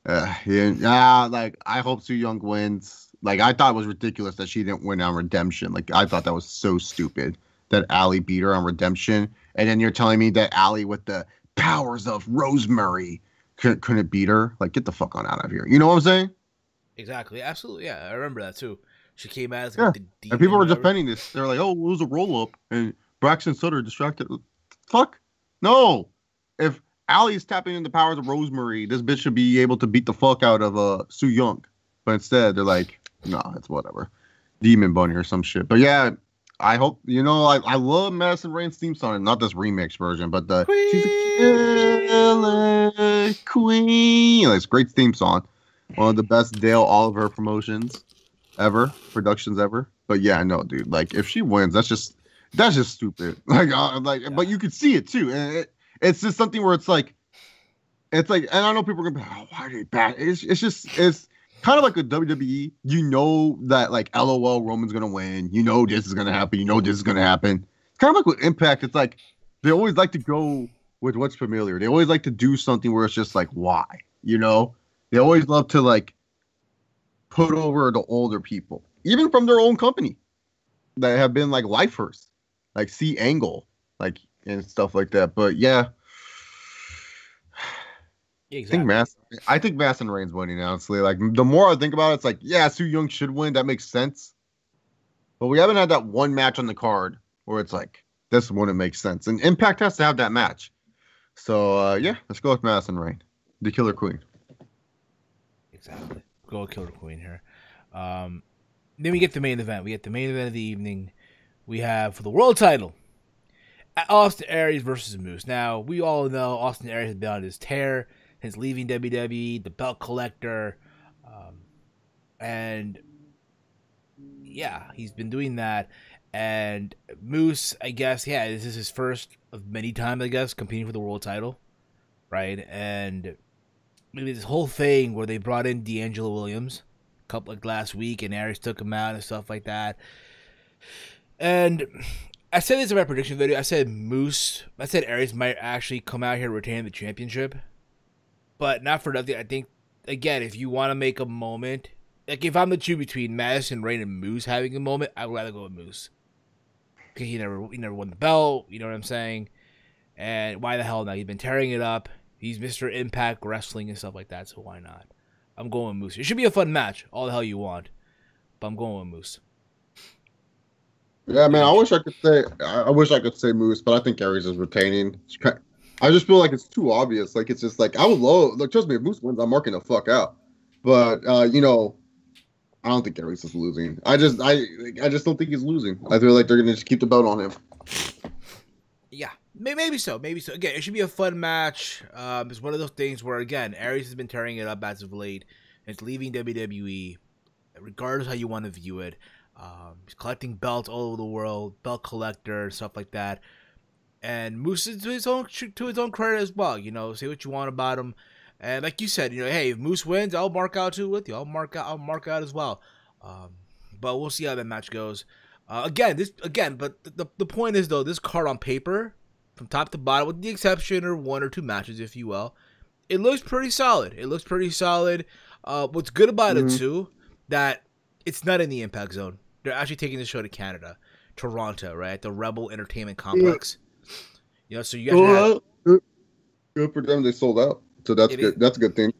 B: exactly. Like, I hope Su Yung wins. Like, I thought it was ridiculous that she didn't win on Redemption. Like, I thought that was so stupid that Allie beat her on Redemption. And then you're telling me that Allie, with the powers of Rosemary, couldn't beat her? Like, get the fuck on out of here. You know what I'm saying?
A: Exactly. Absolutely. Yeah, I remember that, too. She came out as like the demon.
B: And people were defending this. They're like, oh, it was a roll-up. And Braxton Sutter distracted. Fuck. No. If Allie is tapping into the powers of Rosemary, this bitch should be able to beat the fuck out of Su Yung. But instead, they're like, no, it's whatever. Demon Bunny or some shit. But yeah, I hope, you know, I love Madison Rayne's theme song. Not this remix version, but the Queen. She's a killer queen. It's a great theme song. One of the best Dale Oliver productions ever. But yeah, no, dude. Like, if she wins, that's just stupid. But you could see it too. And it's just something where it's like, and I know people are gonna be, oh, why are they bad? It's kind of like a WWE. You know that, like, LOL, Roman's gonna win. You know this is gonna happen. You know this is gonna happen. It's kind of like with Impact. It's like they always like to go with what's familiar. They always like to do something where it's just like, why? You know? They always love to, like, put over the older people, even from their own company, that have been like lifers, like C Angle, like, and stuff like that. But yeah. Exactly. I think Madison Rayne's winning, honestly. Like, the more I think about it, it's like, yeah, Su Yung should win. That makes sense. But we haven't had that one match on the card where it's like, this one, it makes sense. And Impact has to have that match. So yeah, let's go with Madison Rayne, the Killer Queen.
A: Exactly. Go Killer Queen here. Then we get the main event. We get the main event of the evening. We have for the world title, Austin Aries versus Moose. Now, we all know Austin Aries has been on his tear since leaving WWE, the belt collector. And yeah, he's been doing that. And Moose, I guess, yeah, this is his first of many times, I guess, competing for the world title. Right? And maybe this whole thing where they brought in D'Angelo Williams a couple like last week, and Aries took him out and stuff like that. And I said this in my prediction video. I said Aries might actually come out here retaining the championship, but not for nothing. I think again, if you want to make a moment, like if I'm the two between Madison, Rayne, and Moose having a moment, I'd rather go with Moose because he never won the belt. You know what I'm saying? And why the hell not? He's been tearing it up. He's Mr. Impact Wrestling and stuff like that, so why not? I'm going with Moose. It should be a fun match, all the hell you want, but I'm going with Moose.
B: Yeah, man, I wish I could say Moose, but I think Aries is retaining. I just feel like it's too obvious. Like it's just like I would look. Trust me, if Moose wins, I'm marking the fuck out. But you know, I don't think Aries is losing. I just don't think he's losing. I feel like they're gonna just keep the belt on him.
A: Yeah, maybe so. Again, it should be a fun match. It's one of those things where again, Aries has been tearing it up as of late. It's leaving WWE, regardless how you want to view it. He's collecting belts all over the world, belt collector, stuff like that. And Moose is to his own credit as well. You know, say what you want about him. And like you said, you know, hey, if Moose wins, I'll mark out too with you. I'll mark out as well. But we'll see how that match goes. But the point is though, this card on paper, from top to bottom, with the exception of one or two matches, if you will, it looks pretty solid. What's good about it too, that it's not in the Impact Zone. They're actually taking the show to Canada, Toronto, right? At the Rebel Entertainment Complex. You know, so you guys
B: good for them. They sold out, so that's good. That's a good thing.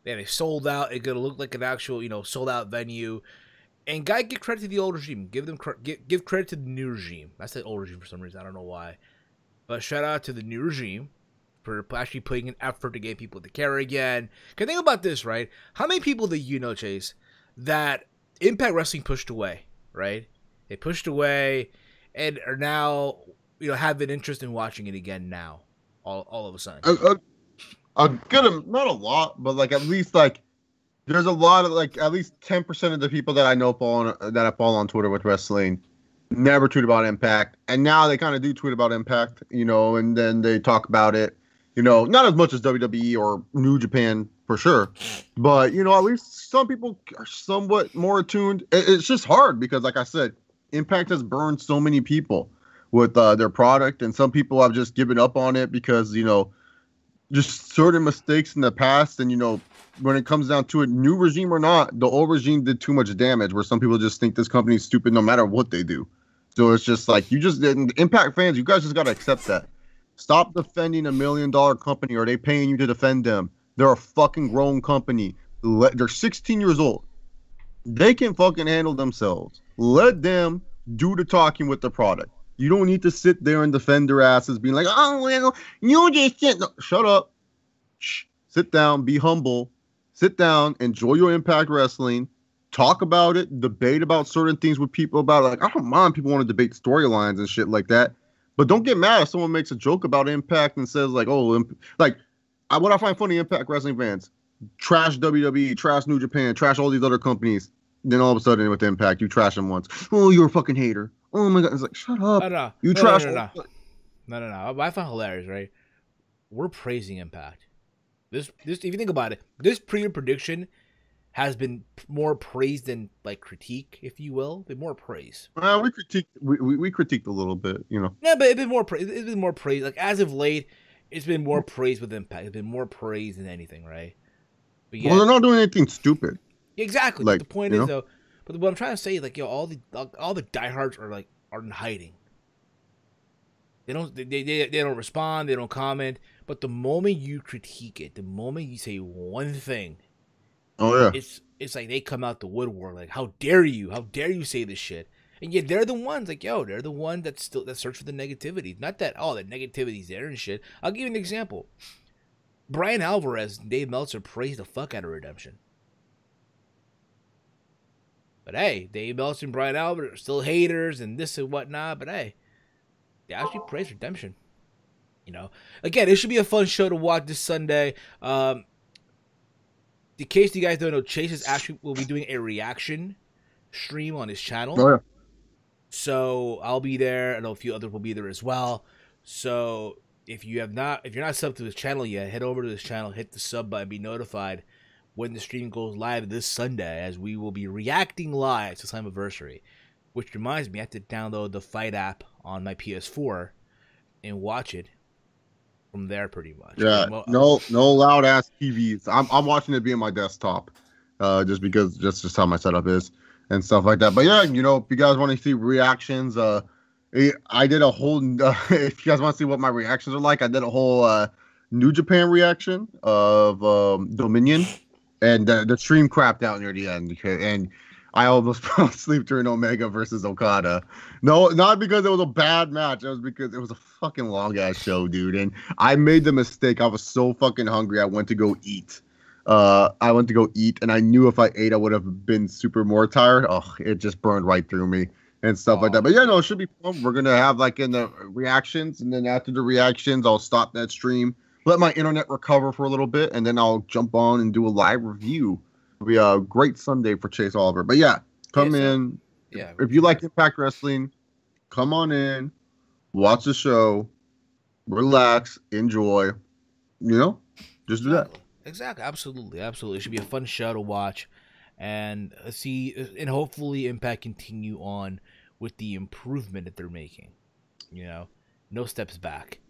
A: Yeah, they sold out. It's gonna look like an actual, sold out venue. And gotta give credit to the old regime. Give credit to the new regime. I said old regime for some reason. I don't know why, but shout out to the new regime for actually putting an effort to get people to care again. Cause think about this, right? How many people do you know, Chase, that Impact Wrestling pushed away? Right? They pushed away and are now, have an interest in watching it again now. All of a sudden.
B: A good, not a lot, but like at least like there's a lot of like at least 10% of the people that I know that I follow on Twitter with wrestling never tweet about Impact, and now they kind of do tweet about Impact, and then they talk about it, not as much as WWE or New Japan for sure, but at least some people are somewhat more attuned. It's just hard because, like I said, Impact has burned so many people with their product, and some people have just given up on it because just certain mistakes in the past, and when it comes down to it, new regime or not, the old regime did too much damage. Where some people just think this company's stupid no matter what they do. So it's just like Impact fans, you guys just gotta accept that. Stop defending $1 million company, or they paying you to defend them. They're a fucking grown company. They're 16 years old. They can fucking handle themselves. Let them do the talking with the product. You don't need to sit there and defend their asses, being like, "Oh well, you just sit." No, shut up. Shh. Sit down. Be humble. Sit down. Enjoy your Impact Wrestling. Talk about it. Debate about certain things with people about it. Like, I don't mind people want to debate storylines and shit like that, but don't get mad if someone makes a joke about Impact and says like, "Oh, what I find funny, Impact Wrestling fans trash WWE, trash New Japan, trash all these other companies. Then all of a sudden with Impact, you trash them once. Oh, you're a fucking hater. Oh my god!" It's like, shut up.
A: No.
B: You trash.
A: No. I find hilarious, right? We're praising Impact. This, if you think about it, this prediction has been more praise than like critique, if you will. Been more praise.
B: We critiqued a little bit,
A: Yeah, but it's been more praise. It's been more praise. Like as of late, it's been more praise with Impact. It's been more praise than anything, right? But
B: well, they're not doing anything stupid.
A: Exactly.
B: Like,
A: but the point is though. But what I'm trying to say is like, all the diehards are in hiding. They don't respond. They don't comment. But the moment you critique it, the moment you say one thing,
B: oh yeah,
A: it's like they come out the woodwork. Like, how dare you? How dare you say this shit? And yet they're the ones like, yo, they're the one that search for the negativity. Not that the negativity's there and shit. I'll give you an example. Brian Alvarez and Dave Meltzer praised the fuck out of Redemption. But hey, Dave Meltzer and Brian Alvarez are still haters and this and whatnot. But hey, they actually praised Redemption. You know, again, it should be a fun show to watch this Sunday. In case you guys don't know, Chase will be doing a reaction stream on his channel.
B: Oh, yeah.
A: So I'll be there. I know a few others will be there as well. So if you're not subbed to his channel yet, head over to his channel, hit the sub button, be notified when the stream goes live this Sunday, as we will be reacting live to Slammiversary. Which reminds me, I have to download the Fight app on my PS4 and watch it from there, pretty much.
B: Yeah, no loud ass TVs. I'm watching it via my desktop, just because just how my setup is and stuff like that. But yeah, you know, if you guys want to see reactions, I did a whole. If you guys want to see what my reactions are like, I did a whole New Japan reaction of Dominion, and the stream crapped out near the end, and I almost fell asleep during Omega versus Okada. No, not because it was a bad match. It was because it was a fucking long ass show, dude. And I made the mistake. I was so fucking hungry. I went to go eat. And I knew if I ate, I would have been super more tired. Oh, it just burned right through me and stuff like that. But yeah, no, it should be fun. We're gonna have like in the reactions, and then after the reactions, I'll stop that stream, let my internet recover for a little bit, and then I'll jump on and do a live review. It'll be a great Sunday for Chase Oliver. But yeah, come in. Yeah, if you like Impact Wrestling, come on in, watch the show, relax, enjoy. You know, just do that.
A: Exactly, absolutely. It should be a fun show to watch, and and hopefully Impact continue on with the improvement that they're making. You know, no steps back.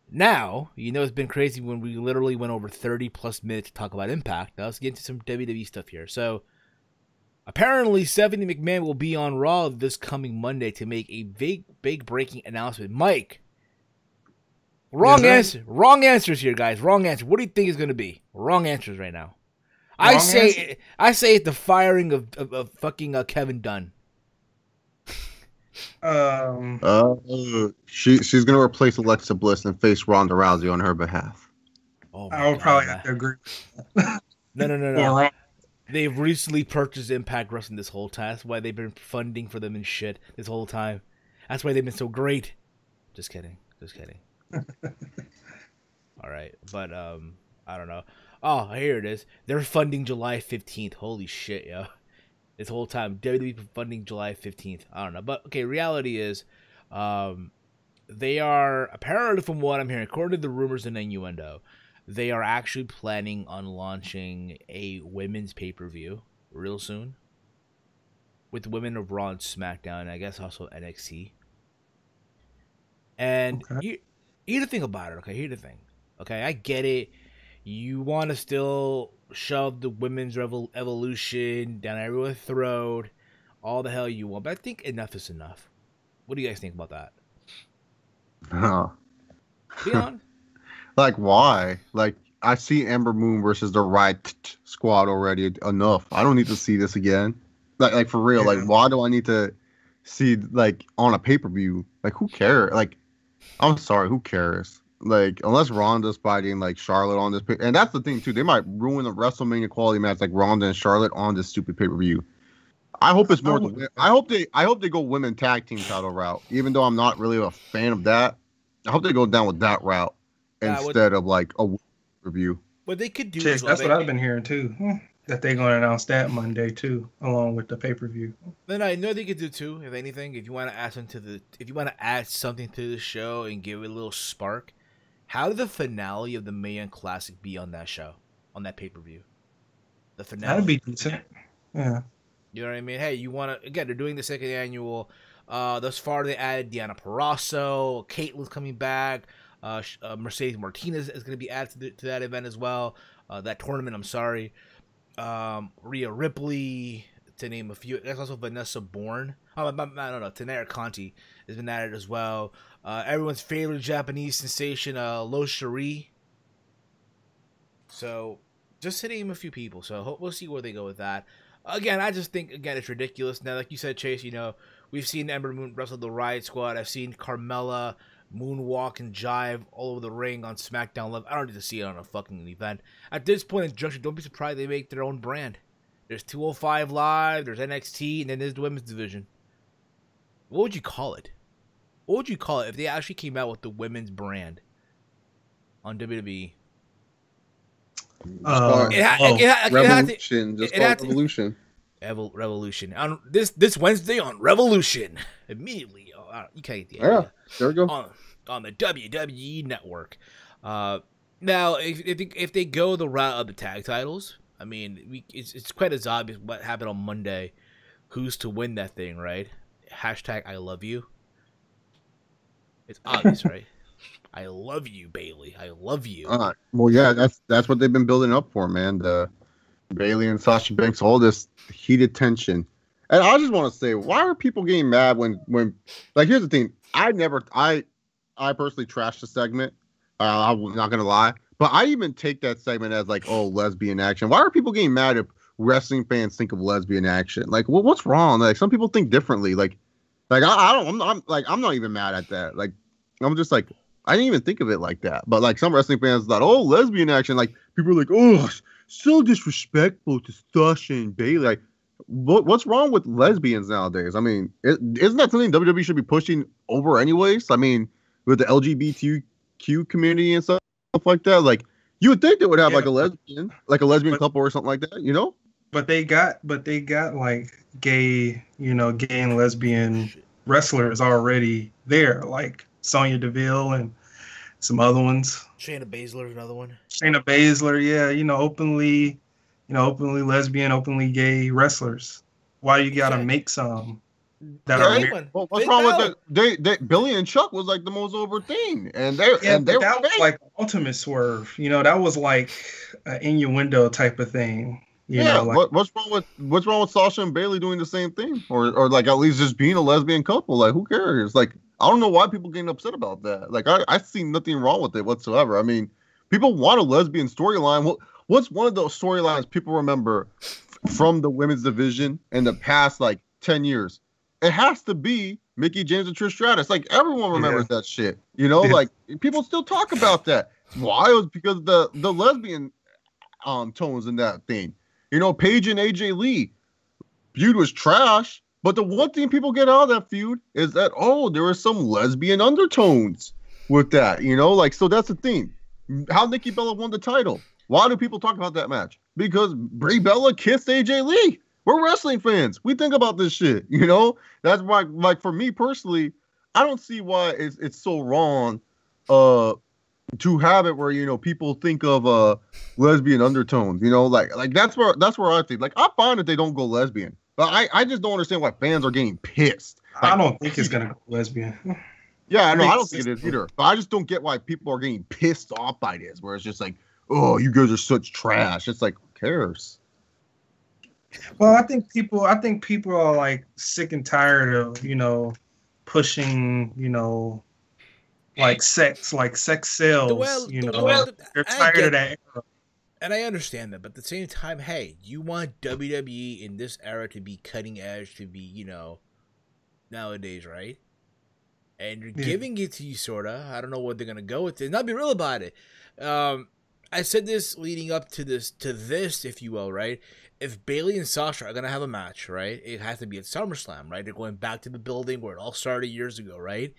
A: Now, you know, it's been crazy when we literally went over 30 plus minutes to talk about Impact. Now let's get into some WWE stuff here. So, apparently, Stephanie McMahon will be on Raw this coming Monday to make a big breaking announcement. Mike, wrong answers here, guys. Wrong answer. What do you think is going to be? Wrong answers right now. I say it's the firing of fucking Kevin Dunn.
B: She's gonna replace Alexa Bliss and face Ronda Rousey on her behalf.
C: Oh, I would probably have to agree.
A: No. They've recently purchased Impact Wrestling this whole time. That's why they've been funding for them and shit this whole time. That's why they've been so great. Just kidding. All right, but I don't know. Oh, here it is. They're funding July 15th. Holy shit, yo. This whole time, WWE funding July 15th. I don't know. But, okay, reality is, they are, apparently from what I'm hearing, according to the rumors and innuendo, they are actually planning on launching a women's pay-per-view real soon. With Women of Raw and SmackDown, and I guess also NXT. And here's the thing about it, okay? Here's the thing. Okay, I get it. You want to still shove the women's evolution down everyone's throat, all the hell you want. But I think enough is enough. What do you guys think about that? Be on.
B: Like, why? Like, I see Ember Moon versus the Riot Squad already. Enough. I don't need to see this again. Like for real. Like, why do I need to see, like, on a pay-per-view? Like, who cares? Like, I'm sorry, who cares? Like, unless Ronda's fighting like Charlotte on this, and that's the thing too. They might ruin the WrestleMania quality match like Ronda and Charlotte on this stupid pay-per-view. I hope it's more. I hope they go women tag team title route. Even though I'm not really a fan of that, I hope they go down with that route instead of like a review.
A: What they could do.
C: That's what I've been hearing too. That they're going to announce that Monday too, along with the pay-per-view.
A: Then I know they could do too. If anything, if you want to add something to the show and give it a little spark. How did the finale of the Mae Classic be on that show, on that pay-per-view? The finale.
C: That'd be decent. Yeah.
A: You know what I mean? Hey, you want to, again, they're doing the second annual. Thus far, they added Deonna Purrazzo, Caitlin's coming back, Mercedes Martinez is going to be added to that event as well. That tournament, I'm sorry. Rhea Ripley, to name a few. There's also Vanessa Bourne. I don't know. Tanera Conti has been added as well. Everyone's favorite Japanese sensation, Lo Cherie. So, just to name a few people. So, we'll see where they go with that. Again, I just think it's ridiculous. Now, like you said, Chase, we've seen Ember Moon wrestle the Riot Squad. I've seen Carmella moonwalk and jive all over the ring on SmackDown Live. I don't need to see it on a fucking event. At this point in Junction, don't be surprised they make their own brand. There's 205 Live, there's NXT, and then there's the women's division. What would you call it? What would you call it if they actually came out with the women's brand on WWE?
B: Revolution. Just call it Revolution.
A: Revolution. On this Wednesday on Revolution. Immediately. You can't get the idea.
B: Yeah, there we go.
A: On the WWE Network. Now, if they go the route of the tag titles, I mean, it's quite as obvious what happened on Monday. Who's to win that thing, right? Hashtag I love you. It's obvious, right? I love you, Bailey. I love you.
B: Well, yeah, that's what they've been building up for, man. The Bailey and Sasha Banks, all this heated tension. And I just want to say, why are people getting mad when like, here's the thing. I personally trashed the segment. I'm not going to lie. But I even take that segment as like, oh, lesbian action. Why are people getting mad if wrestling fans think of lesbian action? Like, what's wrong? Like, some people think differently. Like I'm not even mad at that. Like, I'm just like, I didn't even think of it like that. But like some wrestling fans thought, oh, lesbian action. Like people are like, oh, so disrespectful to Sasha and Bailey. Like, what's wrong with lesbians nowadays? I mean, isn't that something WWE should be pushing over anyways? I mean, with the LGBTQ community and stuff like that, like you would think they would have like a lesbian couple or something like that,
C: But they got like gay and lesbian wrestlers already there, like Sonya Deville and some other ones.
A: Shayna Baszler, another one.
C: Shayna Baszler, yeah, openly lesbian, openly gay wrestlers. Why you gotta make some that are?
B: Well, what's wrong with that? Billy and Chuck was like the most over thing, and they
C: that was like ultimate swerve. That was like an innuendo type of thing.
B: What's wrong with Sasha and Bailey doing the same thing, or like at least just being a lesbian couple? Like, who cares? Like, I don't know why people getting upset about that. Like, I see nothing wrong with it whatsoever. I mean, people want a lesbian storyline. What's one of those storylines people remember from the women's division in the past like 10 years? It has to be Mickie James and Trish Stratus. Like, everyone remembers that shit. Like people still talk about that. Why? It was because the lesbian tones in that thing. Paige and AJ Lee feud was trash, but the one thing people get out of that feud is that, oh, there were some lesbian undertones with that, like, so that's the thing. How Nikki Bella won the title. Why do people talk about that match? Because Brie Bella kissed AJ Lee. We're wrestling fans. We think about this shit, That's why, like, for me personally, I don't see why it's so wrong to have it where people think of lesbian undertones, like that's where I think, like, I'm fine if they don't go lesbian, but I just don't understand why fans are getting pissed.
C: Like, I don't think it's gonna go lesbian.
B: Yeah, I don't think it is either, but I just don't get why people are getting pissed off by this, where it's just like, oh, you guys are such trash. It's like, who cares?
C: Well, I think people are like sick and tired of pushing like sex sells. They're tired of that era.
A: And I understand that, but at the same time, hey, you want WWE in this era to be cutting edge, to be nowadays, right? And you're giving it to you, sorta. I don't know what they're gonna go with it. Not be real about it. I said this leading up to this, if you will, right? If Bailey and Sasha are gonna have a match, right, it has to be at SummerSlam, right? They're going back to the building where it all started years ago, right?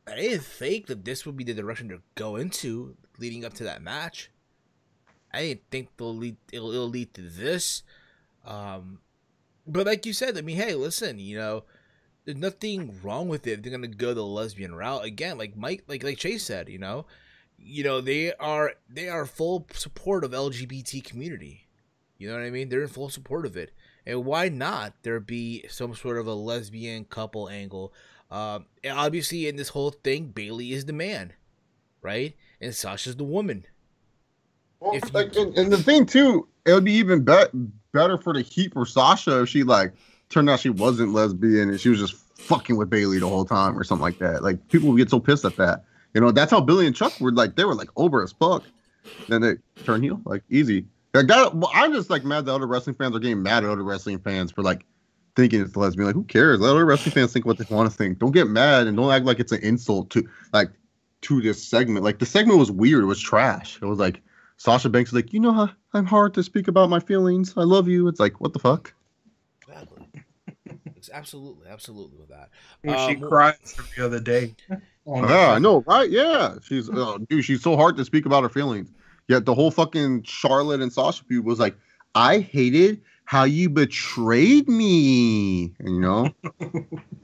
A: I didn't think that this would be the direction to go into leading up to that match. I didn't think it'll lead to this. But like you said, I mean, hey, listen, there's nothing wrong with it if they're gonna go the lesbian route. Again, like Mike, like Chase said, they are full support of LGBT community. You know what I mean? They're in full support of it. And why not there be some sort of a lesbian couple angle? Obviously, in this whole thing, Bailey is the man, right? And Sasha's the woman.
B: Well, and the thing, too, it would be even better for the heat for Sasha if she, like, turned out she wasn't lesbian and she was just fucking with Bailey the whole time or something like that. Like, people would get so pissed at that. That's how Billy and Chuck were, like, they were, like, over as fuck. Then they turn heel, like, easy. Like that, well, I'm just like mad that other wrestling fans are getting mad at other wrestling fans for like thinking it's lesbian. Like, who cares? Let other wrestling fans think what they want to think. Don't get mad and don't act like it's an insult to this segment. Like the segment was weird. It was trash. It was like Sasha Banks was like, you know how I'm hard to speak about my feelings. I love you. It's like, what the fuck?
A: Exactly. It's absolutely with that.
C: She cried the other day.
B: Yeah, I know, right? Yeah, she's dude. She's so hard to speak about her feelings. Yet the whole fucking Charlotte and Sasha feud was like, I hated how you betrayed me. And, you know,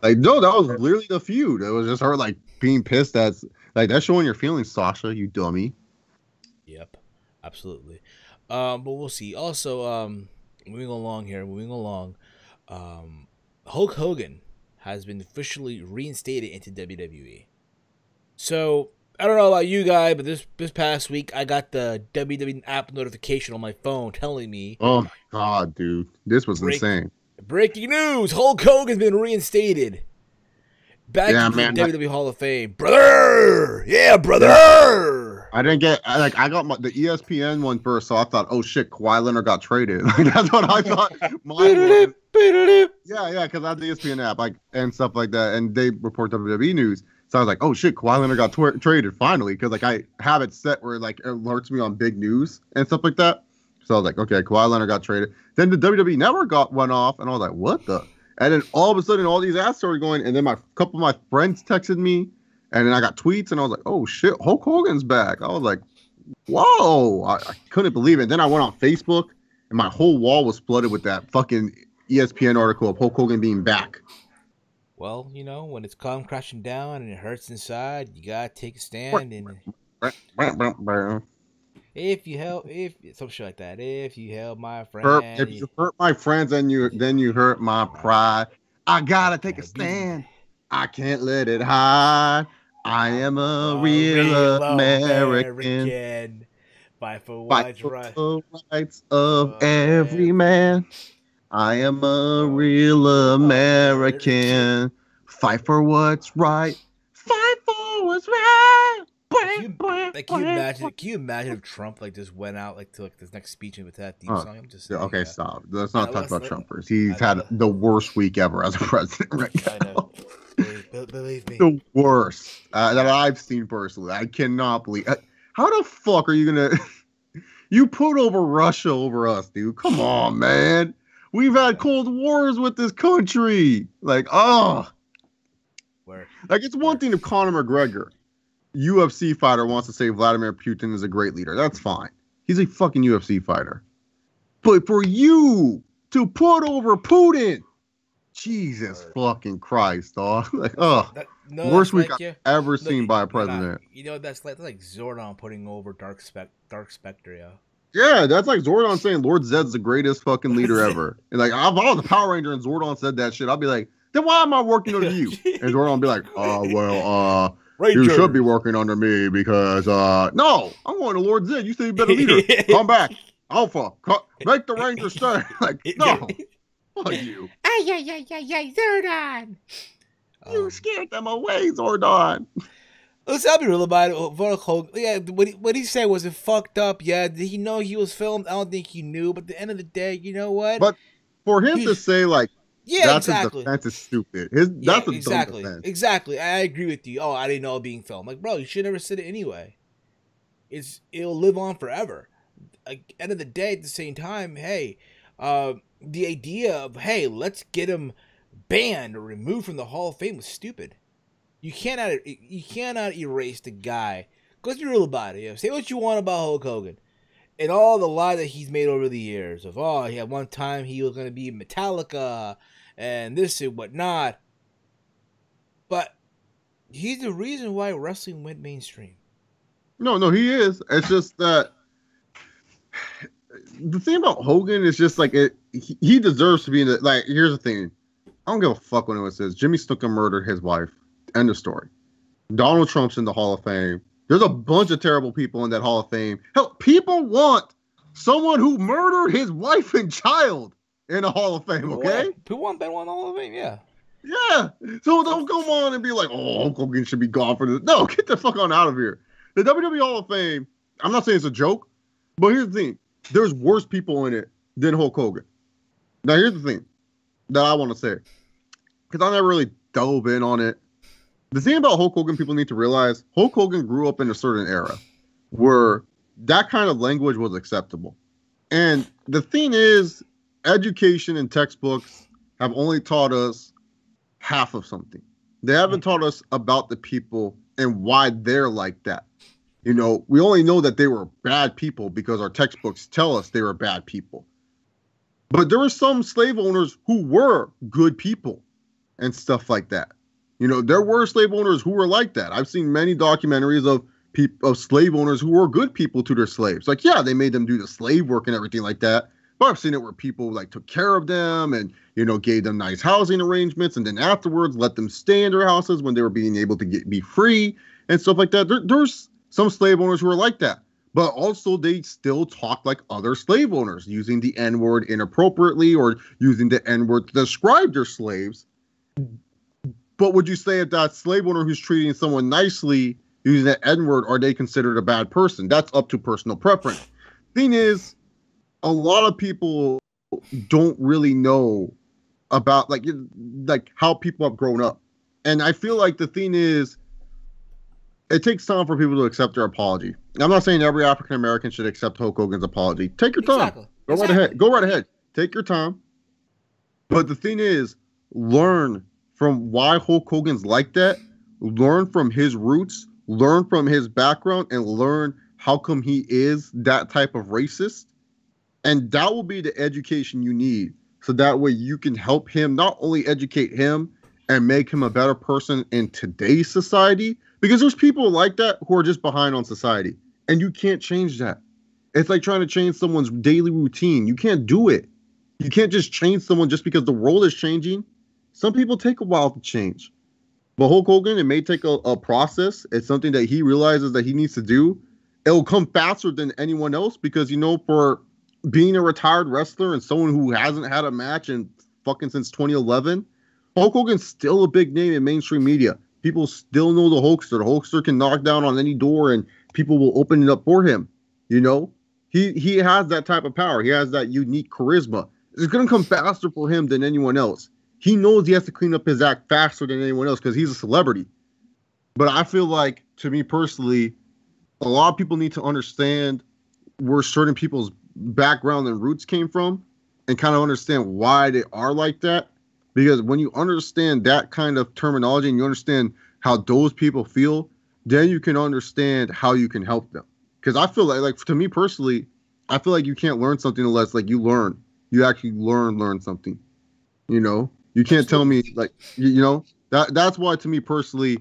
B: like no, that was literally the feud. It was just her like being pissed. That's showing your feelings, Sasha. You dummy.
A: Yep, absolutely. But we'll see. Also, moving along. Hulk Hogan has been officially reinstated into WWE. So I don't know about you guys, but this past week I got the WWE app notification on my phone telling me,
B: oh my god, dude, this was insane.
A: Breaking news: Hulk Hogan's been reinstated back into the WWE Hall of Fame, brother. Yeah, brother.
B: I didn't get I got the ESPN one first, so I thought, oh shit, Kawhi Leonard got traded. Like that's what I thought. Yeah, because I have the ESPN app and stuff like that, and they report WWE news. So I was like, oh shit, Kawhi Leonard got traded finally, because like I have it set where like it alerts me on big news and stuff like that. So I was like, okay, Kawhi Leonard got traded. Then the WWE Network went off, and I was like, what the? And then all of a sudden, all these ads started going, and then a couple of my friends texted me, and then I got tweets, and I was like, oh shit, Hulk Hogan's back. I was like, whoa, I couldn't believe it. And then I went on Facebook, and my whole wall was flooded with that fucking ESPN article of Hulk Hogan being back.
A: Well, you know, when it's come crashing down and it hurts inside, you gotta take a stand and some shit like that. If you help my friend,
B: if you hurt my friends, then you hurt my pride. I gotta take a stand. I can't let it hide. I am a real American.
A: Fight for
B: the rights of every man. I am a real American. Fight for what's right. Fight for what's right.
A: Can you imagine if Trump like just went out like to like this next speech with that theme song? I'm just
B: okay. Stop. Let's not talk about Trumpers. He's had the worst week ever as a president right now. I know.
A: Believe me.
B: The worst that I've seen personally. I cannot believe. How the fuck are you gonna? You put over Russia over us, dude. Come on, man. We've had cold wars with this country. Like, like it's one thing if Conor McGregor, UFC fighter, wants to say Vladimir Putin is a great leader. That's fine. He's a fucking UFC fighter. But for you to put over Putin, Jesus fucking Christ, dog. Like, worst week I've ever seen by a president.
A: You know, that's like Zordon putting over Dark Spectre, yo.
B: Yeah, that's like Zordon saying Lord Zed's the greatest fucking leader ever. And like, if I was a Power Ranger and Zordon said that shit, I'd be like, then why am I working under you? And Zordon would be like, Ranger. You should be working under me because, no, I'm going to Lord Zed. You say you better leader. Come back. Alpha. Make the Ranger stay. Like, no. Fuck you.
A: Ay, Zordon.
B: You scared them away, Zordon.
A: Let's be real about it. Yeah, what he said was it fucked up. Yeah, did he know he was filmed? I don't think he knew. But at the end of the day, you know what?
B: But for him to say like, that's
A: exactly.
B: His defense is stupid. That's a dumb defense.
A: Exactly. I agree with you. Oh, I didn't know it being filmed. Like, bro, you should never said it anyway. It'll live on forever. Like, end of the day, at the same time, hey, the idea of let's get him banned or removed from the Hall of Fame was stupid. You cannot erase the guy. Let's be real about it. You know? Say what you want about Hulk Hogan and all the lies that he's made over the years of one time he was going to be Metallica and this and whatnot. But he's the reason why wrestling went mainstream.
B: No, he is. It's just that the thing about Hogan is just like he deserves to be in the, like, here's the thing. I don't give a fuck when anyone says Jimmy Snuka murdered his wife. End of story. Donald Trump's in the Hall of Fame. There's a bunch of terrible people in that Hall of Fame. Hell, people want someone who murdered his wife and child in the Hall of Fame, okay?
A: People want that one in the Hall of Fame, yeah.
B: Yeah. So don't come on and be like, oh, Hulk Hogan should be gone for this. No, get the fuck on out of here. The WWE Hall of Fame, I'm not saying it's a joke, but here's the thing. there's worse people in it than Hulk Hogan. Now, here's the thing that I want to say, because I never really dove in on it. The thing about Hulk Hogan people need to realize, Hulk Hogan grew up in a certain era where that kind of language was acceptable. And the thing is, education and textbooks have only taught us half of something. They haven't taught us about the people and why they're like that. You know, we only know that they were bad people because our textbooks tell us they were bad people. But there were some slave owners who were good people and stuff like that. You know, there were slave owners who were like that. I've seen many documentaries of slave owners who were good people to their slaves. Like, yeah, they made them do the slave work and everything like that. But I've seen it where people like took care of them and, you know, gave them nice housing arrangements, and then afterwards let them stay in their houses when they were being able to be free and stuff like that. There's some slave owners who are like that. But also they still talk like other slave owners, using the N-word inappropriately or using the N-word to describe their slaves. But would you say that slave owner who's treating someone nicely using the N-word, are they considered a bad person? That's up to personal preference. Thing is, a lot of people don't really know about like how people have grown up. And I feel like the thing is, it takes time for people to accept their apology. I'm not saying every African American should accept Hulk Hogan's apology. Take your time. Go right ahead. Go right ahead. Take your time. But the thing is, learn from why Hulk Hogan's like that. Learn from his roots. Learn from his background, and learn how come he is that type of racist. And that will be the education you need. So that way you can help him, not only educate him and make him a better person in today's society, because there's people like that who are just behind on society. And you can't change that. It's like trying to change someone's daily routine. You can't do it. You can't just change someone just because the world is changing. Some people take a while to change. But Hulk Hogan, it may take a process. It's something that he realizes that he needs to do. It'll come faster than anyone else because, you know, for being a retired wrestler and someone who hasn't had a match in fucking since 2011, Hulk Hogan's still a big name in mainstream media. People still know the Hulkster. The Hulkster can knock down on any door and people will open it up for him. You know, he has that type of power. He has that unique charisma. It's going to come faster for him than anyone else. He knows he has to clean up his act faster than anyone else because he's a celebrity. But I feel like, to me personally, a lot of people need to understand where certain people's background and roots came from and kind of understand why they are like that. Because when you understand that kind of terminology and you understand how those people feel, then you can understand how you can help them. Because I feel like to me personally, I feel like you can't learn something unless like you learn. You actually learn something. You know? You can't tell me like you know that's why to me personally,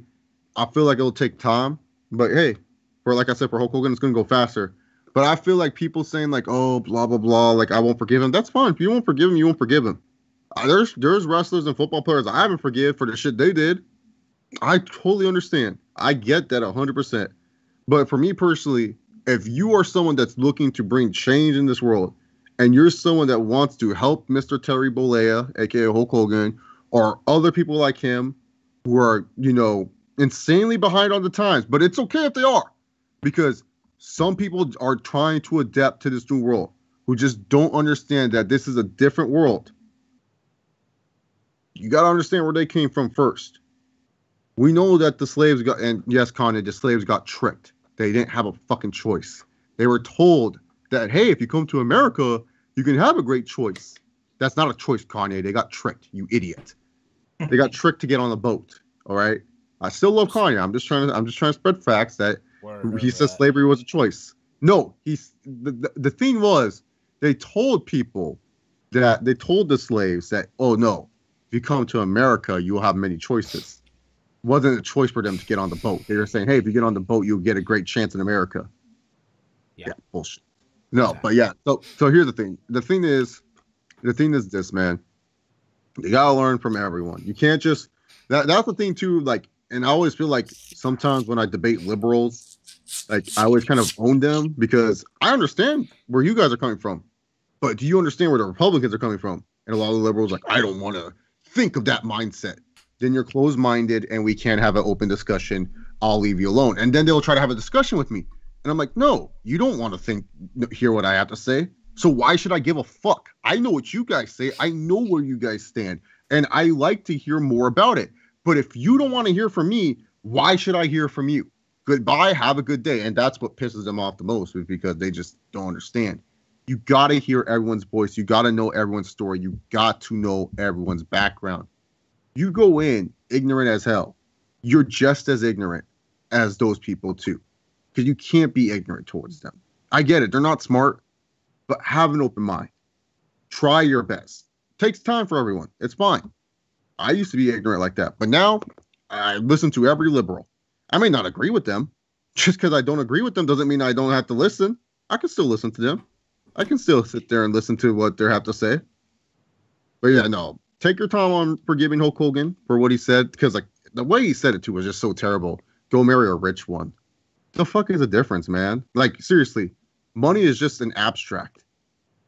B: I feel like it'll take time. But hey, for like I said, for Hulk Hogan, it's gonna go faster. But I feel like people saying like, oh, blah blah blah, like I won't forgive him. That's fine. If you won't forgive him, you won't forgive him. There's wrestlers and football players I haven't forgive for the shit they did. I totally understand. I get that 100%. But for me personally, if you are someone that's looking to bring change in this world, and you're someone that wants to help Mr. Terry Bollea, aka Hulk Hogan, or other people like him who are, you know, insanely behind on the times, but it's okay if they are, because some people are trying to adapt to this new world who just don't understand that this is a different world. You got to understand where they came from first. We know that the slaves got, and yes, Kanye, the slaves got tricked. They didn't have a fucking choice. They were told that, hey, if you come to America, you can have a great choice. That's not a choice, Kanye. They got tricked, you idiot. They got tricked to get on the boat. All right. I still love Kanye. I'm just trying to spread facts that he said slavery was a choice. No, the thing was, they told people that they told the slaves that, oh no, if you come to America, you will have many choices. It wasn't a choice for them to get on the boat. They were saying, hey, if you get on the boat, you'll get a great chance in America. Yeah, bullshit. No, but yeah. So here's the thing. The thing is this, man. You gotta learn from everyone. You can't just that's the thing too. Like, and I always feel like sometimes when I debate liberals, like I always kind of own them because I understand where you guys are coming from, but do you understand where the Republicans are coming from? And a lot of the liberals like, I don't want to think of that mindset. Then you're closed-minded, and we can't have an open discussion. I'll leave you alone. And then they'll try to have a discussion with me. And I'm like, no, you don't want to hear what I have to say. So why should I give a fuck? I know what you guys say. I know where you guys stand. And I like to hear more about it. But if you don't want to hear from me, why should I hear from you? Goodbye, have a good day. And that's what pisses them off the most, is because they just don't understand. You got to hear everyone's voice. You got to know everyone's story. You got to know everyone's background. You go in ignorant as hell. You're just as ignorant as those people too. Because you can't be ignorant towards them. I get it. They're not smart, but have an open mind. Try your best. Takes time for everyone. It's fine. I used to be ignorant like that, but now I listen to every liberal. I may not agree with them. Just because I don't agree with them doesn't mean I don't have to listen. I can still listen to them. I can still sit there and listen to what they have to say. But yeah, no. Take your time on forgiving Hulk Hogan for what he said, because like the way he said it too was just so terrible. Go marry a rich one. The fuck is the difference, man? Like, seriously, money is just an abstract.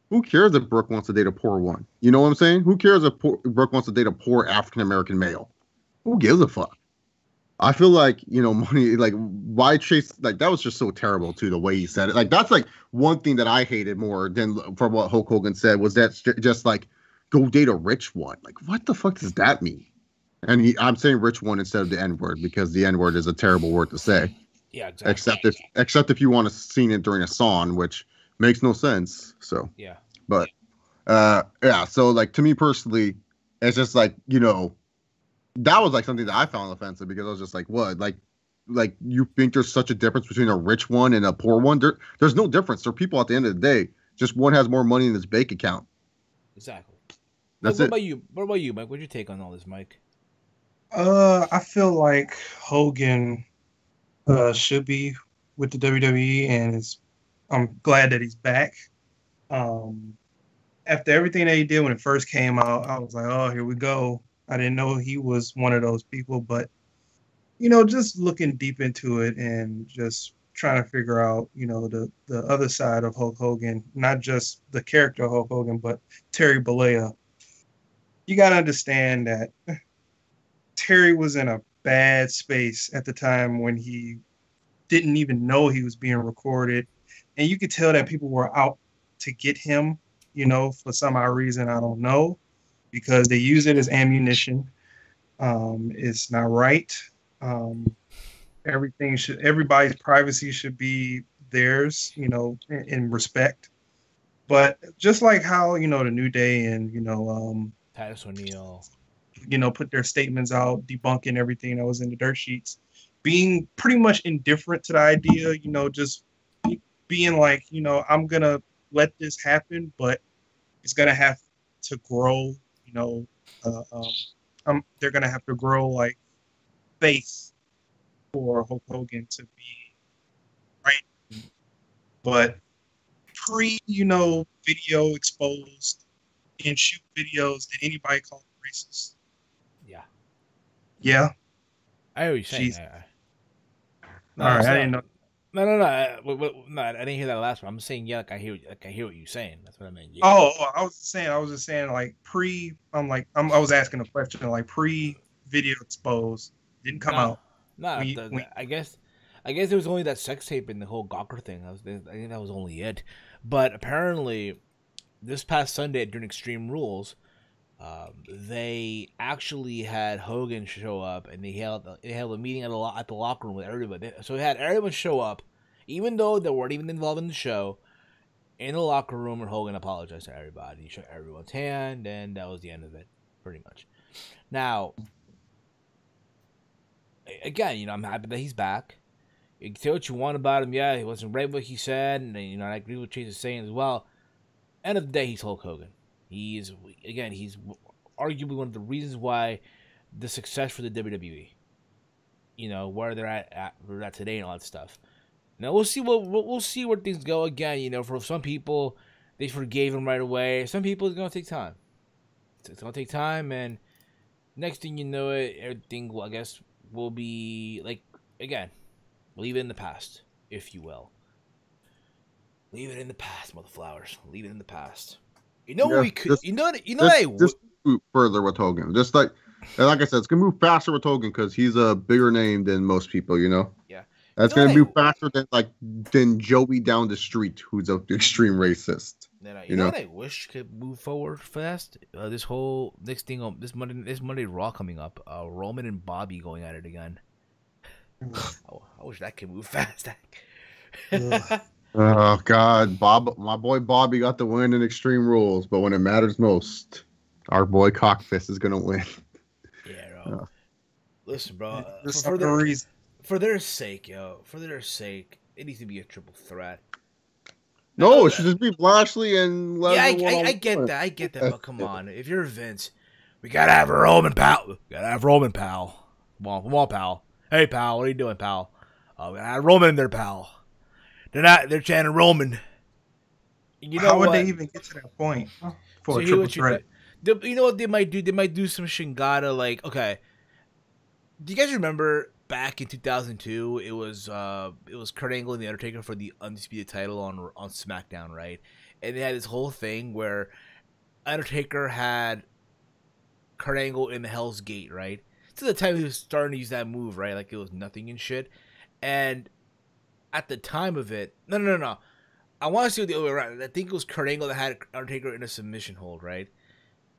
B: Who cares if Brooke wants to date a poor one? You know what I'm saying? Who cares if Brooke wants to date a poor African-American male? Who gives a fuck? I feel like, you know, money, like, why chase, like, that was just so terrible, too, the way he said it. Like, that's, like, one thing that I hated more than for what Hulk Hogan said was that just, like, go date a rich one. Like, what the fuck does that mean? And I'm saying rich one instead of the N-word, because the N-word is a terrible word to say.
A: Yeah, exactly.
B: Except if you want to sing it during a song, which makes no sense. So
A: yeah,
B: but yeah. So like, to me personally, it's just like, you know, that was like something that I found offensive, because I was just like, what, like you think there's such a difference between a rich one and a poor one? There's no difference. They're people at the end of the day. Just one has more money in his bank account.
A: Exactly.
B: That's
A: what
B: it.
A: About you? What about you, Mike? What's your take on all this, Mike?
C: I feel like Hogan should be with the WWE, and I'm glad that he's back. After everything that he did when it first came out, I was like, oh, here we go. I didn't know he was one of those people, but, you know, just looking deep into it and just trying to figure out, you know, the other side of Hulk Hogan, not just the character of Hulk Hogan, but Terry Bollea. You got to understand that Terry was in a bad space at the time when he didn't even know he was being recorded. And you could tell that people were out to get him, you know, for some odd reason, I don't know, because they use it as ammunition. It's not right. Everybody's privacy should be theirs, you know, in respect. But just like how, you know, the New Day and, you know,
A: Titus O'Neil,
C: you know, put their statements out debunking everything that was in the dirt sheets, being pretty much indifferent to the idea, you know, just being like, you know, I'm going to let this happen, but it's going to have to grow, you know, they're going to have to grow like faith for Hulk Hogan to be right. But you know, video exposed and shoot videos, did anybody call him racist?
A: Yeah.
C: Yeah.
A: I hear what you're saying.
C: No, all right, I didn't know.
A: No, I didn't hear that last one. I'm saying, yeah, I hear what you're saying. That's what I meant. Yeah.
C: Oh, I was just saying, like I was asking a question, like pre-video exposed, didn't come out.
A: No, I guess there was only that sex tape in the whole Gawker thing. I think that was only it. But apparently, this past Sunday during Extreme Rules, they actually had Hogan show up, and they held a meeting at the locker room with everybody. So they had everyone show up, even though they weren't even involved in the show, in the locker room, and Hogan apologized to everybody. He shook everyone's hand, and that was the end of it, pretty much. Now, again, you know, I'm happy that he's back. You can say what you want about him. Yeah, he wasn't right what he said, and you know, I agree with what Chase is saying as well. End of the day, he's Hulk Hogan. He's arguably one of the reasons why the success for the WWE. You know, where they're at today and all that stuff. Now we'll see where things go. Again, you know, for some people, they forgave him right away. Some people, it's gonna take time. It's gonna take time, and next thing you know, everything will be like, again. Leave it in the past, if you will. Leave it in the past, motherflowers. Leave it in the past. You know what we could. Just
B: move further with Hogan. Just like I said, it's gonna move faster with Hogan because he's a bigger name than most people. You know.
A: Yeah.
B: That's gonna be faster than Joey down the street, who's an extreme racist.
A: You know what I wish could move forward fast? This whole next thing this Monday Raw coming up, Roman and Bobby going at it again. I wish that could move fast.
B: Oh God, my boy Bobby got the win in Extreme Rules, but when it matters most, our boy Cockfist is gonna win.
A: Yeah, bro. Listen, bro. For their sake, it needs to be a triple threat.
B: No, it should just be Lashley and
A: Lesnar. Yeah, I get that, but come on. If you're Vince, we gotta have Roman, pal. Come on, pal. Hey, pal, what are you doing, pal? We gotta have Roman in there, pal. They're chanting Roman.
C: You know how would they even get to that point for a triple threat?
A: You know what they might do? They might do some Shingata, like, okay. Do you guys remember back in 2002, it was Kurt Angle and The Undertaker for the undisputed title on SmackDown, right? And they had this whole thing where Undertaker had Kurt Angle in the Hell's Gate, right? To the time he was starting to use that move, right? Like it was nothing and shit. And at the time of it, no. I want to see what the other way around. I think it was Kurt Angle that had Undertaker in a submission hold, right?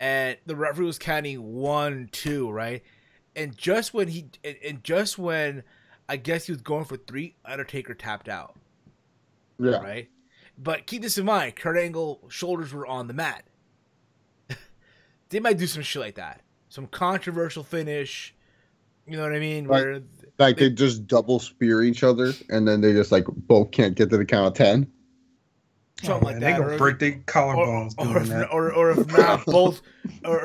A: And the referee was counting 1, 2, right? And just when I guess he was going for 3, Undertaker tapped out.
B: Yeah.
A: Right? But keep this in mind, Kurt Angle's shoulders were on the mat. They might do some shit like that. Some controversial finish. You know what I mean? Where
B: they just double spear each other and then they just both can't get to the count of 10.
A: Something like that.
C: They gonna break their collarbones doing that.
A: Or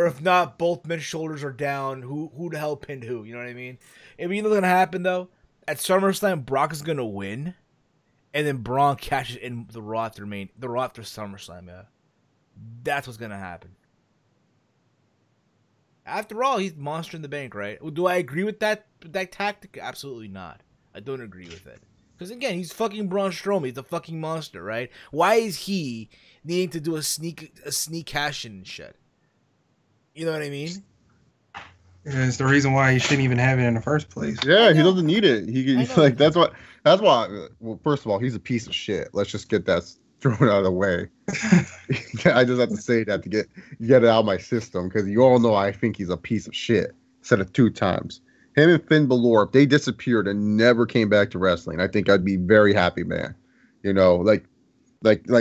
A: if not both men's shoulders are down, who the hell pinned who? You know what I mean? If you know what's gonna happen though, at SummerSlam, Brock is gonna win, and then Braun cashes in the Raw after SummerSlam. Yeah, that's what's gonna happen. After all, he's Monster in the Bank, right? Do I agree with that tactic? Absolutely not. I don't agree with it. Because again, he's fucking Braun Strowman. He's a fucking monster, right? Why is he needing to do a sneak cash in and shit? You know what I mean?
C: Yeah, it's the reason why he shouldn't even have it in the first place.
B: Yeah, he doesn't need it. That's why. Well, first of all, he's a piece of shit. Let's just get that thrown out of the way. I just have to say that to get it out of my system because you all know I think he's a piece of shit. Said it 2 times. Him and Finn Balor, if they disappeared and never came back to wrestling, I think I'd be very happy, man. You know, like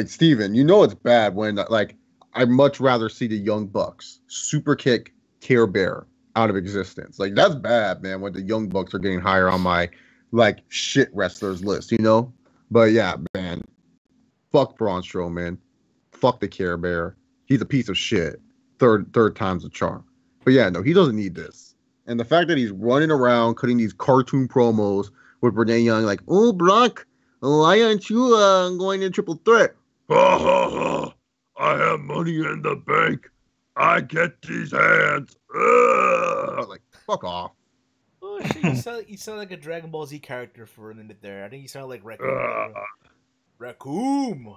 B: Steven, you know it's bad when I'd much rather see the Young Bucks super kick Care Bear out of existence. Like that's bad, man, when the Young Bucks are getting higher on my shit wrestlers list, you know? But yeah, man. Fuck Braun Strowman. Fuck the Care Bear. He's a piece of shit. Third time's a charm. But yeah, no, he doesn't need this. And the fact that he's running around cutting these cartoon promos with Renee Young, like, oh, Brock, why aren't you going in triple threat? I have money in the bank. I get these hands. Like, fuck off.
A: Oh, shit, you sound like a Dragon Ball Z character for a minute there. I think you sound like Raccoon. Raccoon.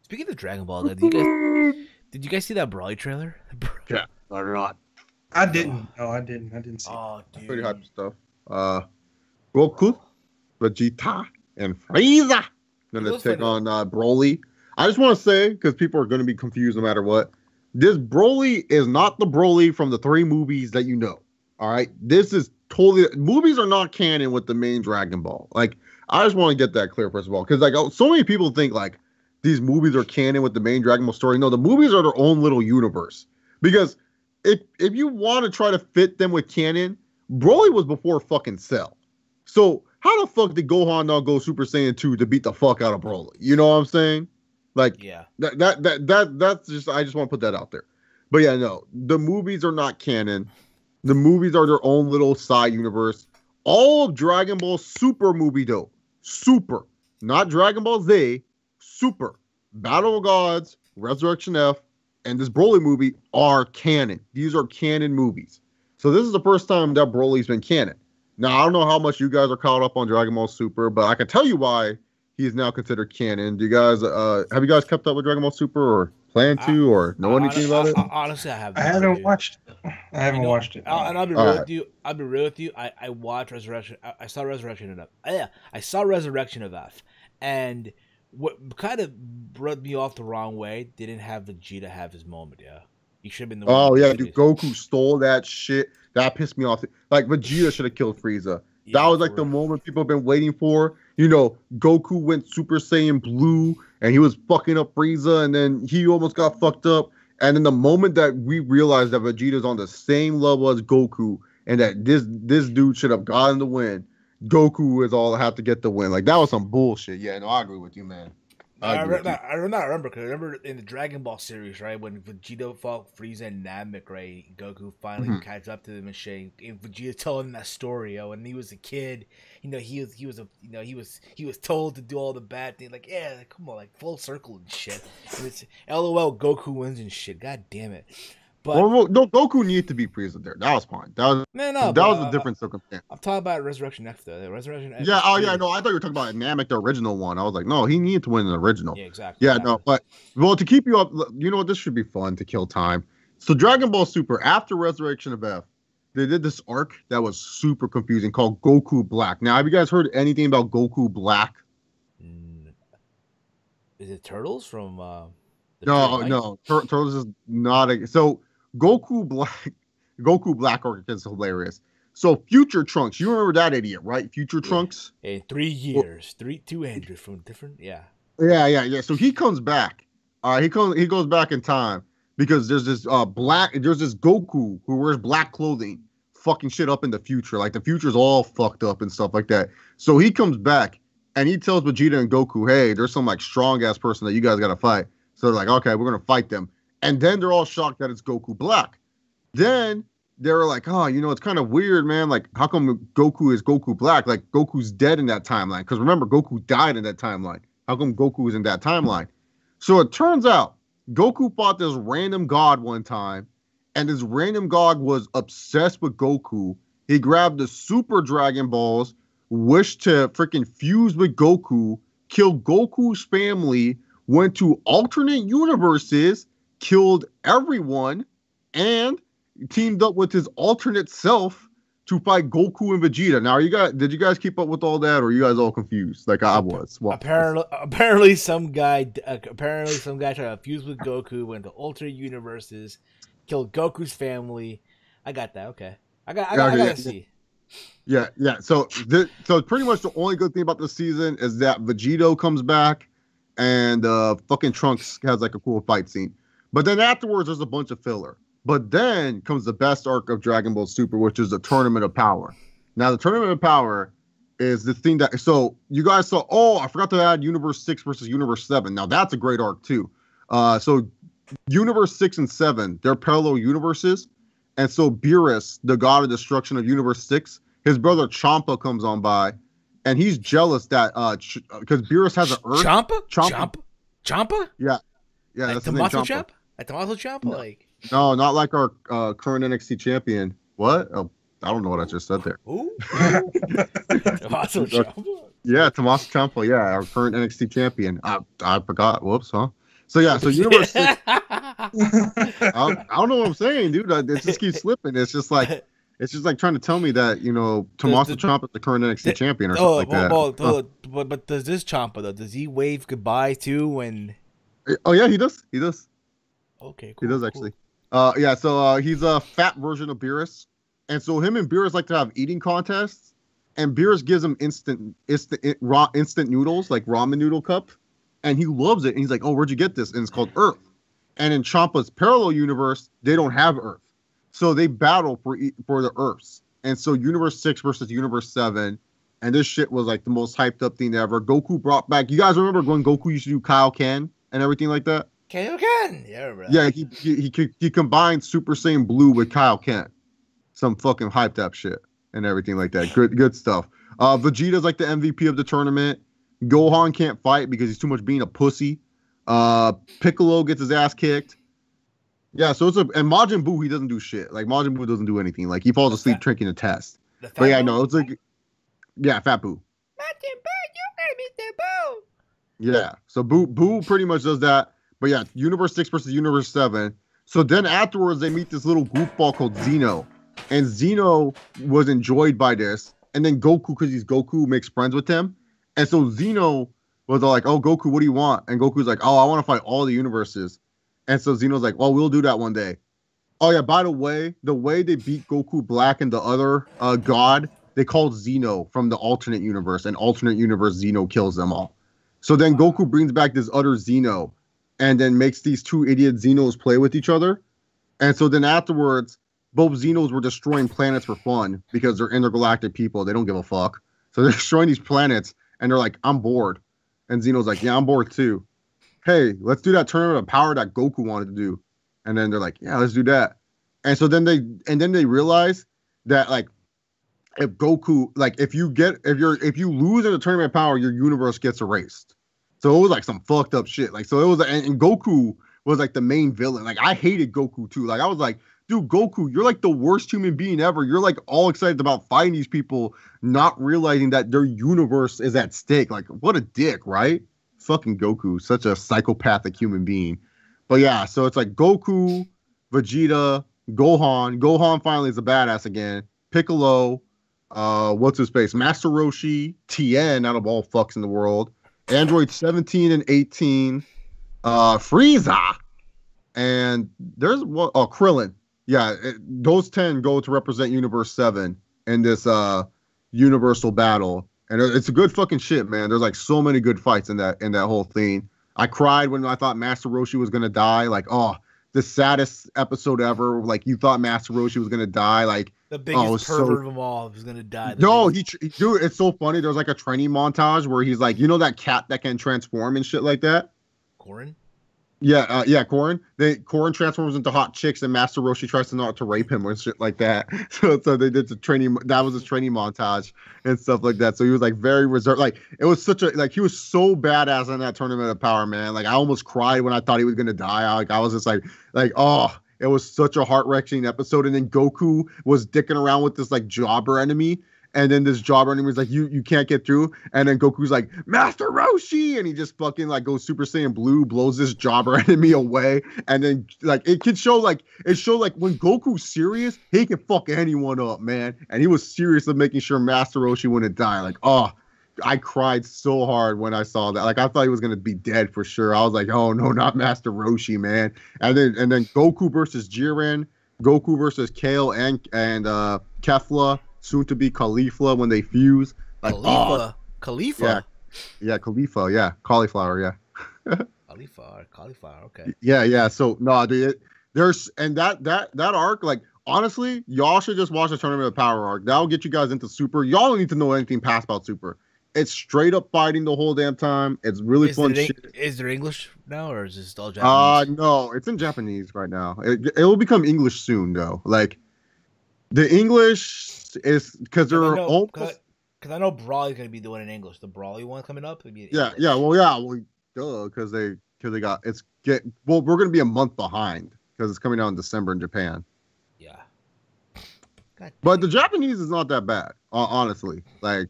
A: Speaking of Dragon Ball, did you guys see that Broly trailer?
B: Yeah, or not.
C: I didn't. No, I didn't see.
A: Oh, dude.
B: Pretty hype stuff. Goku, Vegeta, and Frieza gonna take on Broly. I just want to say, because people are gonna be confused no matter what, this Broly is not the Broly from the 3 movies that you know. All right, this is totally movies are not canon with the main Dragon Ball. Like, I just want to get that clear first of all, because so many people think these movies are canon with the main Dragon Ball story. No, the movies are their own little universe. Because if you want to try to fit them with canon, Broly was before fucking Cell. So how the fuck did Gohan not go Super Saiyan 2 to beat the fuck out of Broly? You know what I'm saying?
A: Yeah.
B: That's just, I just want to put that out there. But yeah, no, the movies are not canon. The movies are their own little side universe. All of Dragon Ball Super movie though, Super, not Dragon Ball Z, Super, Battle of Gods, Resurrection F, and this Broly movie are canon. These are canon movies. So this is the first time that Broly's been canon. Now, I don't know how much you guys are caught up on Dragon Ball Super, but I can tell you why he is now considered canon. Do you guys have you guys kept up with Dragon Ball Super or plan to or know anything about it?
A: Honestly, I haven't.
C: I haven't watched it. I haven't watched it.
A: And I'll be real with you. I'll be real with you. I watched Resurrection. I saw Resurrection of F. Yeah, I saw Resurrection of F. And what kind of rubbed me off the wrong way, didn't have Vegeta have his moment. Yeah, he should have been the one.
B: Oh yeah, dude, Goku stole that shit. That pissed me off. Like Vegeta should have killed Frieza. That was like the moment people have been waiting for. You know, Goku went Super Saiyan Blue and he was fucking up Frieza, and then he almost got fucked up. And then the moment that we realized that Vegeta's on the same level as Goku and that this dude should have gotten the win, Goku is all that had to get the win. Like, that was some bullshit. Yeah, no, I agree with you, man.
A: I remember because I remember in the Dragon Ball series, right, when Vegeta fought Frieza and Namek, right, Goku finally catches up to them and shit. And Vegeta telling that story, when he was a kid, you know, he was told to do all the bad things, like, yeah, come on, like full circle and shit. And it's LOL, Goku wins and shit. God damn it. But
B: no, Goku needed to be Frieza there. That was fine. That was a different circumstance.
A: I'm talking about Resurrection X though. Resurrection X.
B: Yeah. Oh yeah. No, I thought you were talking about Namek, the original one. I was like, no, he needed to win the original.
A: Yeah, exactly.
B: Yeah, no, but to keep you up, you know what? This should be fun to kill time. So Dragon Ball Super after Resurrection of F, they did this arc that was super confusing called Goku Black. Now, have you guys heard anything about Goku Black?
A: Is it Turtles from?
B: No. Turtles is not so. Goku Black arc is hilarious. So Future Trunks, you remember that idiot, right? Future Trunks.
A: In 3 years, 200 from different, yeah.
B: Yeah. So he comes back. He goes back in time because there's this Goku who wears black clothing, fucking shit up in the future. Like the future's all fucked up and stuff like that. So he comes back and he tells Vegeta and Goku, hey, there's some like strong ass person that you guys gotta fight. So they're like, okay, we're gonna fight them. And then they're all shocked that it's Goku Black. Then they're like, oh, you know, it's kind of weird, man. Like, how come Goku is Goku Black? Like, Goku's dead in that timeline. Because remember, Goku died in that timeline. How come Goku is in that timeline? So it turns out Goku fought this random god one time. And this random god was obsessed with Goku. He grabbed the Super Dragon Balls, wished to freaking fuse with Goku, killed Goku's family, went to alternate universes, killed everyone, and teamed up with his alternate self to fight Goku and Vegeta. Now, did you guys keep up with all that, or are you guys all confused like I was? Well,
A: apparently some guy tried to fuse with Goku, went to alternate universes, killed Goku's family. I got that. Okay, I gotta see.
B: Yeah. So pretty much the only good thing about this season is that Vegito comes back, and fucking Trunks has like a cool fight scene. But then afterwards, there's a bunch of filler. But then comes the best arc of Dragon Ball Super, which is the Tournament of Power. Now, the Tournament of Power is the thing that... So, you guys saw... Oh, I forgot to add Universe 6 versus Universe 7. Now, that's a great arc, too. So, Universe 6 and 7, they're parallel universes. And so, Beerus, the god of destruction of Universe 6, his brother Champa comes on by. And he's jealous that... Because Beerus has an Earth...
A: Champa?
B: Yeah.
A: Yeah, like
B: that's Tommaso
A: Ciampa? Like Tommaso Ciampa?
B: No.
A: Like...
B: No, not like our current NXT champion. What? Oh, I don't know what I just said there.
A: Who? Tommaso Ciampa?
B: Yeah, Tommaso Ciampa. Yeah, our current NXT champion. I forgot. Whoops, huh? So yeah, so Universe 6. I don't know what I'm saying, dude. It just keeps slipping. It's just like trying to tell me that, you know, Tommaso Ciampa is the current NXT champion or something like that.
A: But does this Ciampa though? Does he wave goodbye too when?
B: Oh yeah, he does. He does.
A: Okay, cool.
B: He does actually. Yeah, so he's a fat version of Beerus. And so him and Beerus like to have eating contests. And Beerus gives him instant noodles, like ramen noodle cup. And he loves it. And he's like, oh, where'd you get this? And it's called Earth. And in Champa's parallel universe, they don't have Earth. So they battle for the Earths. And so Universe 6 versus Universe 7. And this shit was like the most hyped up thing ever. Goku brought back... You guys remember when Goku used to do Kaioken and everything like that?
A: Kaioken! Yeah, bro.
B: Yeah, he combined Super Saiyan Blue with Kaioken. Some fucking hyped up shit and everything like that. Good stuff. Vegeta's like the MVP of the tournament. Gohan can't fight because he's too much being a pussy. Piccolo gets his ass kicked. Yeah, so and Majin Buu, he doesn't do shit. Like, Majin Buu doesn't do anything. Like, he falls asleep taking a test. But yeah, no, it's like... Yeah, Fat Buu.
A: Majin Buu, you made me the Buu!
B: Yeah, so Buu pretty much does that. But yeah, Universe 6 versus Universe 7. So then afterwards, they meet this little goofball called Xeno. And Xeno was enjoyed by this. And then Goku, because he's Goku, makes friends with him. And so Xeno was all like, oh, Goku, what do you want? And Goku's like, oh, I want to fight all the universes. And so Xeno's like, well, we'll do that one day. Oh, yeah, by the way they beat Goku Black and the other god, they called Xeno from the alternate universe. And alternate universe, Xeno kills them all. So then Goku brings back this other Xeno and then makes these two idiot Xenos play with each other. And so then afterwards, both Xenos were destroying planets for fun because they're intergalactic people. They don't give a fuck. So they're destroying these planets, and they're like, I'm bored. And Xeno's like, yeah, I'm bored too. Hey, let's do that tournament of power that Goku wanted to do. And then they're like, yeah, let's do that. And so then they realize that, like, if Goku, like, if you lose in the tournament of power, your universe gets erased. So it was like some fucked up shit. Like, so it was, and Goku was like the main villain. Like, I hated Goku too. Like, I was like, dude, Goku, you're like the worst human being ever. You're like all excited about fighting these people, not realizing that their universe is at stake. Like, what a dick, right? Fucking Goku, such a psychopathic human being. But yeah, so it's like Goku, Vegeta, Gohan. Gohan finally is a badass again. Piccolo, what's his face? Master Roshi, Tien, out of all fucks in the world. Android 17 and 18, Frieza, and there's Krillin. Yeah, those 10 go to represent Universe 7 in this universal battle, and it's a good fucking shit, man. There's like so many good fights in that whole thing. I cried when I thought Master Roshi was gonna die. Like, oh, the saddest episode ever. Like, you thought Master Roshi was gonna die. Like,
A: the biggest pervert of them all was gonna die.
B: No, dude, it's so funny. There's like a training montage where he's like, you know, that cat that can transform and shit like that.
A: Korin?
B: Yeah, Korin. Korin transforms into hot chicks, and Master Roshi tries to rape him or shit like that. So they did the training. That was his training montage and stuff like that. So he was like very reserved. Like, it was he was so badass in that tournament of power, man. Like, I almost cried when I thought he was gonna die. I was just like, oh. It was such a heart-wrenching episode. And then Goku was dicking around with this like jobber enemy. And then this jobber enemy was like, you can't get through. And then Goku's like, Master Roshi. And he just fucking like goes Super Saiyan Blue, blows this jobber enemy away. And then like it showed like when Goku's serious, he can fuck anyone up, man. And he was serious of making sure Master Roshi wouldn't die. Like, oh, I cried so hard when I saw that. Like, I thought he was gonna be dead for sure. I was like, oh no, not Master Roshi, man. And then Goku versus Jiren, Goku versus Kale and Kefla, soon to be Caulifla when they fuse. Like,
A: Khalifa.
B: Yeah, Khalifa. Yeah, cauliflower. Yeah.
A: Cauliflower. Okay.
B: Yeah. So no, dude, there's that arc. Like, honestly, y'all should just watch the Tournament of Power arc. That'll get you guys into Super. Y'all don't need to know anything past about Super. It's straight up fighting the whole damn time. It's really fun shit.
A: Is there English now, or is it all Japanese?
B: No, it's in Japanese right now. It will become English soon, though. Like, the English is because they're almost.
A: Because I know Brawly's gonna be doing in English. The Brawly one coming up.
B: Yeah. Well, duh, because they got we're gonna be a month behind because it's coming out in December in Japan.
A: Yeah.
B: But the Japanese is not that bad, honestly. Like,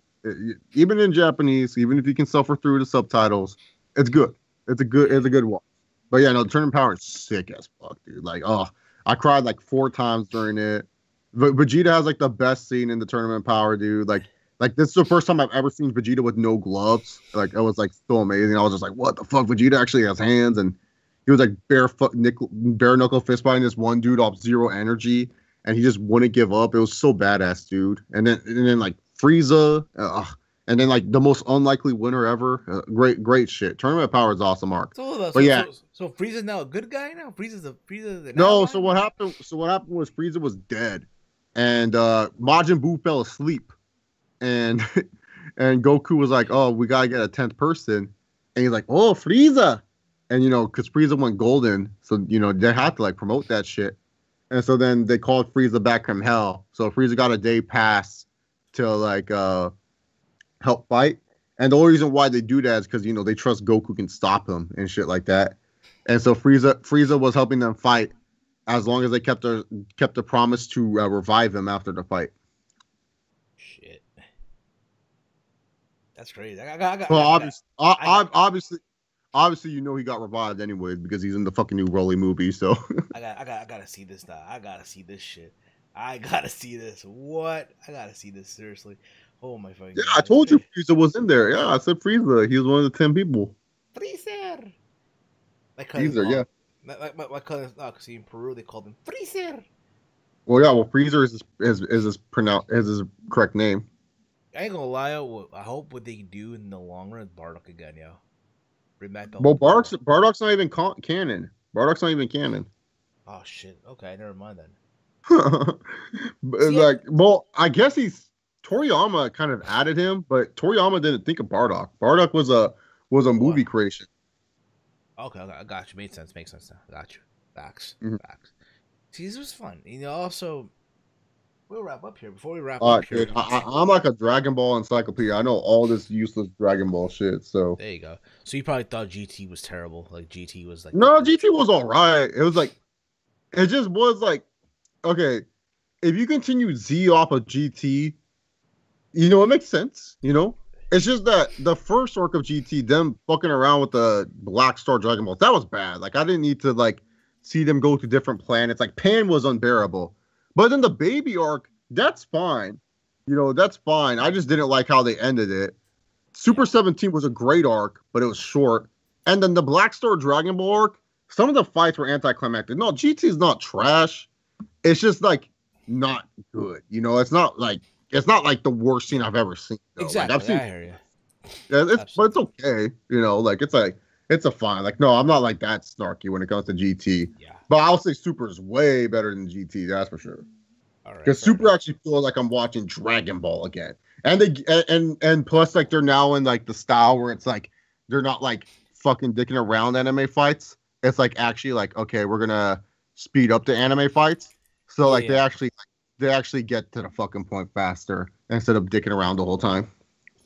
B: even in Japanese, even if you can suffer through the subtitles, it's good. It's a good watch. But yeah, no, the Tournament of Power is sick as fuck, dude. Like, oh, I cried like 4 times during it. Vegeta has like the best scene in the Tournament of Power, dude. Like this is the first time I've ever seen Vegeta with no gloves. Like, it was like so amazing. I was just like, what the fuck? Vegeta actually has hands, and he was like bare knuckle fist fighting this one dude off 0 energy, and he just wouldn't give up. It was so badass, dude. And then like Frieza, and then like the most unlikely winner ever. Great shit. Tournament of Power is awesome arc.
A: So Frieza's now a good guy now. Frieza's
B: no. So what happened? Was Frieza was dead, and Majin Buu fell asleep, and Goku was like, oh, we gotta get a 10th person, and he's like, oh, Frieza, and because Frieza went golden, so they had to like promote that shit, and so then they called Frieza back from hell. So Frieza got a day pass to like help fight, and the only reason why they do that is because they trust Goku can stop him and shit like that. And so Frieza was helping them fight as long as they kept the promise to revive him after the fight.
A: Shit, that's crazy.
B: Obviously, obviously he got revived anyways because he's in the fucking new Broly movie. So
A: I gotta see this now. I gotta see this shit. I gotta see this. What? I gotta see this seriously. Oh my fucking.
B: Yeah,
A: God.
B: I told you Frieza was in there. Yeah, I said Frieza. He was one of the 10 people.
A: Freezer.
B: Freezer, yeah.
A: My cousin, because he in Peru they called him Freezer.
B: Well, yeah. Well, Freezer is his correct name.
A: I ain't gonna lie. I hope what they do in the long run is Bardock again, yo.
B: Well, Bardock's not even canon. Bardock's not even canon.
A: Oh shit. Okay, never mind then.
B: Like, well, I guess Toriyama kind of added him, but Toriyama didn't think of Bardock. Bardock was a movie creation.
A: Okay, I got you. Makes sense now. Got you. Facts.
B: Mm-hmm.
A: Facts. See, this was fun. Also, we'll wrap up here. Before we wrap up here,
B: dude, I'm like a Dragon Ball encyclopedia. I know all this useless Dragon Ball shit. So
A: there you go. So you probably thought GT was terrible. Like GT was like
B: no, GT was all right. It was like it just was like okay. If you continue Z off of GT, it makes sense. It's just that the first arc of GT, them fucking around with the Black Star Dragon Balls, that was bad. Like I didn't need to like see them go to different planets. Like Pan was unbearable. But then the baby arc, that's fine. That's fine. I just didn't like how they ended it. Super 17 was a great arc, but it was short. And then the Black Star Dragon Ball arc, some of the fights were anticlimactic. No, GT is not trash. It's just like not good. It's not like the worst scene I've ever seen. Though.
A: Exactly.
B: Like,
A: I hear you.
B: Yeah, but it's okay. It's a fine. Like, no, I'm not like that snarky when it comes to GT.
A: Yeah.
B: But I'll say Super is way better than GT. That's for sure.
A: All right.
B: Because Super actually feels like I'm watching Dragon Ball again, and plus like they're now in like the style where it's like they're not like fucking dicking around anime fights. It's like actually like okay, we're gonna speed up the anime fights. So like they actually get to the fucking point faster instead of dicking around the whole time.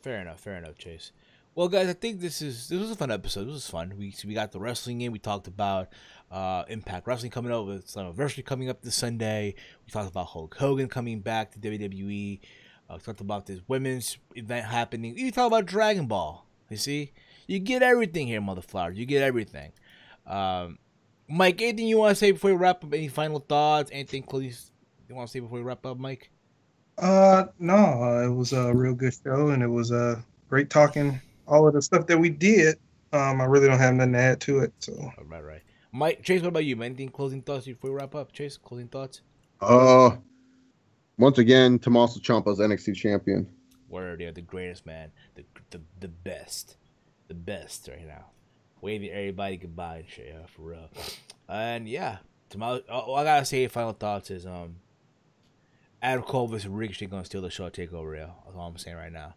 A: Fair enough, Chase. Well, guys, I think this was a fun episode. This was fun. We got the wrestling in. We talked about Impact Wrestling coming up with Slammiversary coming up this Sunday. We talked about Hulk Hogan coming back to WWE. We talked about this women's event happening. We talked about Dragon Ball. You see, you get everything here, Motherflower. You get everything. Mike, anything you want to say before we wrap up? Any final thoughts? Anything close you want to say before we wrap up, Mike?
C: No, it was a real good show, and it was great talking all of the stuff that we did. I really don't have nothing to add to it. So
A: right. Mike, Chase, what about you, man? Anything closing thoughts before we wrap up? Chase, closing thoughts?
B: Once again, Tommaso Ciampa's NXT champion.
A: Word, yeah, the greatest, man. The best right now. Waving everybody goodbye and shit, yeah, for real. And yeah, all I gotta say final thoughts is Adam Cole versus Ricochet gonna steal the show at TakeOver, yeah. That's all I'm saying right now.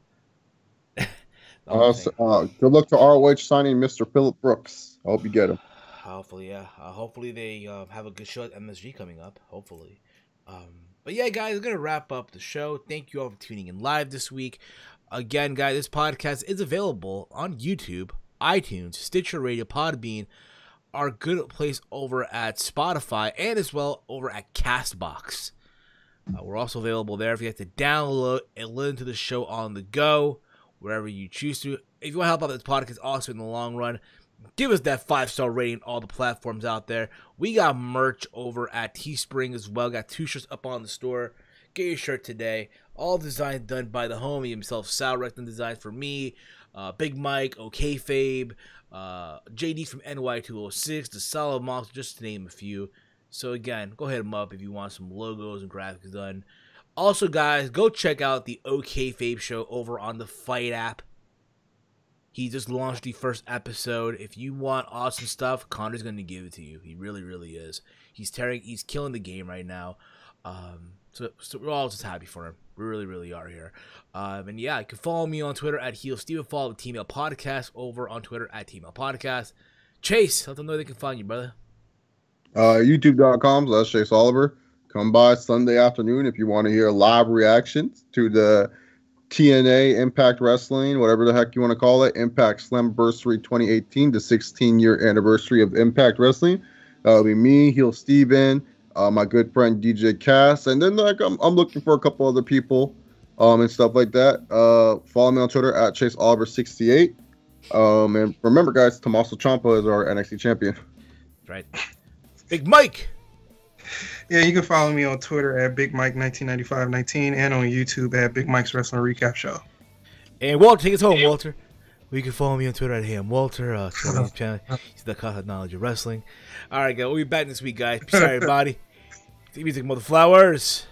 B: Good luck to ROH signing Mr. Phillip Brooks. I hope you get him.
A: Hopefully, yeah. Hopefully they have a good show at MSG coming up. Hopefully. But yeah, guys, we're gonna wrap up the show. Thank you all for tuning in live this week. Again, guys, this podcast is available on YouTube, iTunes, Stitcher Radio, Podbean, our good place over at Spotify, and as well over at Castbox. We're also available there if you have to download and listen to the show on the go, wherever you choose to. If you want to help out this podcast also in the long run, give us that 5-star rating on all the platforms out there. We got merch over at Teespring as well. Got 2 shirts up on the store. Get your shirt today. All designs done by the homie himself, Salrex, and designs for me, Big Mike, OK Fabe, JD from NY206, the Solid Monster, just to name a few. So again, go hit him up if you want some logos and graphics done. Also, guys, go check out the OK Fabe show over on the Fight app. He just launched the first episode. If you want awesome stuff, Connor's going to give it to you. He really, really is. He's killing the game right now. So we're all just happy for him. We really, really are here. And yeah, you can follow me on Twitter at HeelSteven. Follow the Team L Podcast over on Twitter at Team L Podcast. Chase, let them know they can find you, brother.
B: YouTube.com/Chase Oliver. Come by Sunday afternoon if you want to hear live reactions to the TNA Impact Wrestling, whatever the heck you want to call it, Impact Slammiversary 2018, the 16-year anniversary of Impact Wrestling. It'll be me, Heel Steven, my good friend DJ Cass, and then like I'm looking for a couple other people and stuff like that. Follow me on Twitter at Chase Oliver 68. And remember, guys, Tommaso Ciampa is our NXT champion.
A: Right. Big Mike.
C: Yeah, you can follow me on Twitter at Big Mike 199519 and on YouTube at Big Mike's Wrestling Recap Show.
A: And Walter, take us home, Walter. You can follow me on Twitter at HamWalter. Channel. He's the content knowledge of wrestling. All right, guys. We'll be back this week, guys. Peace out, everybody. The music, Mother Flowers.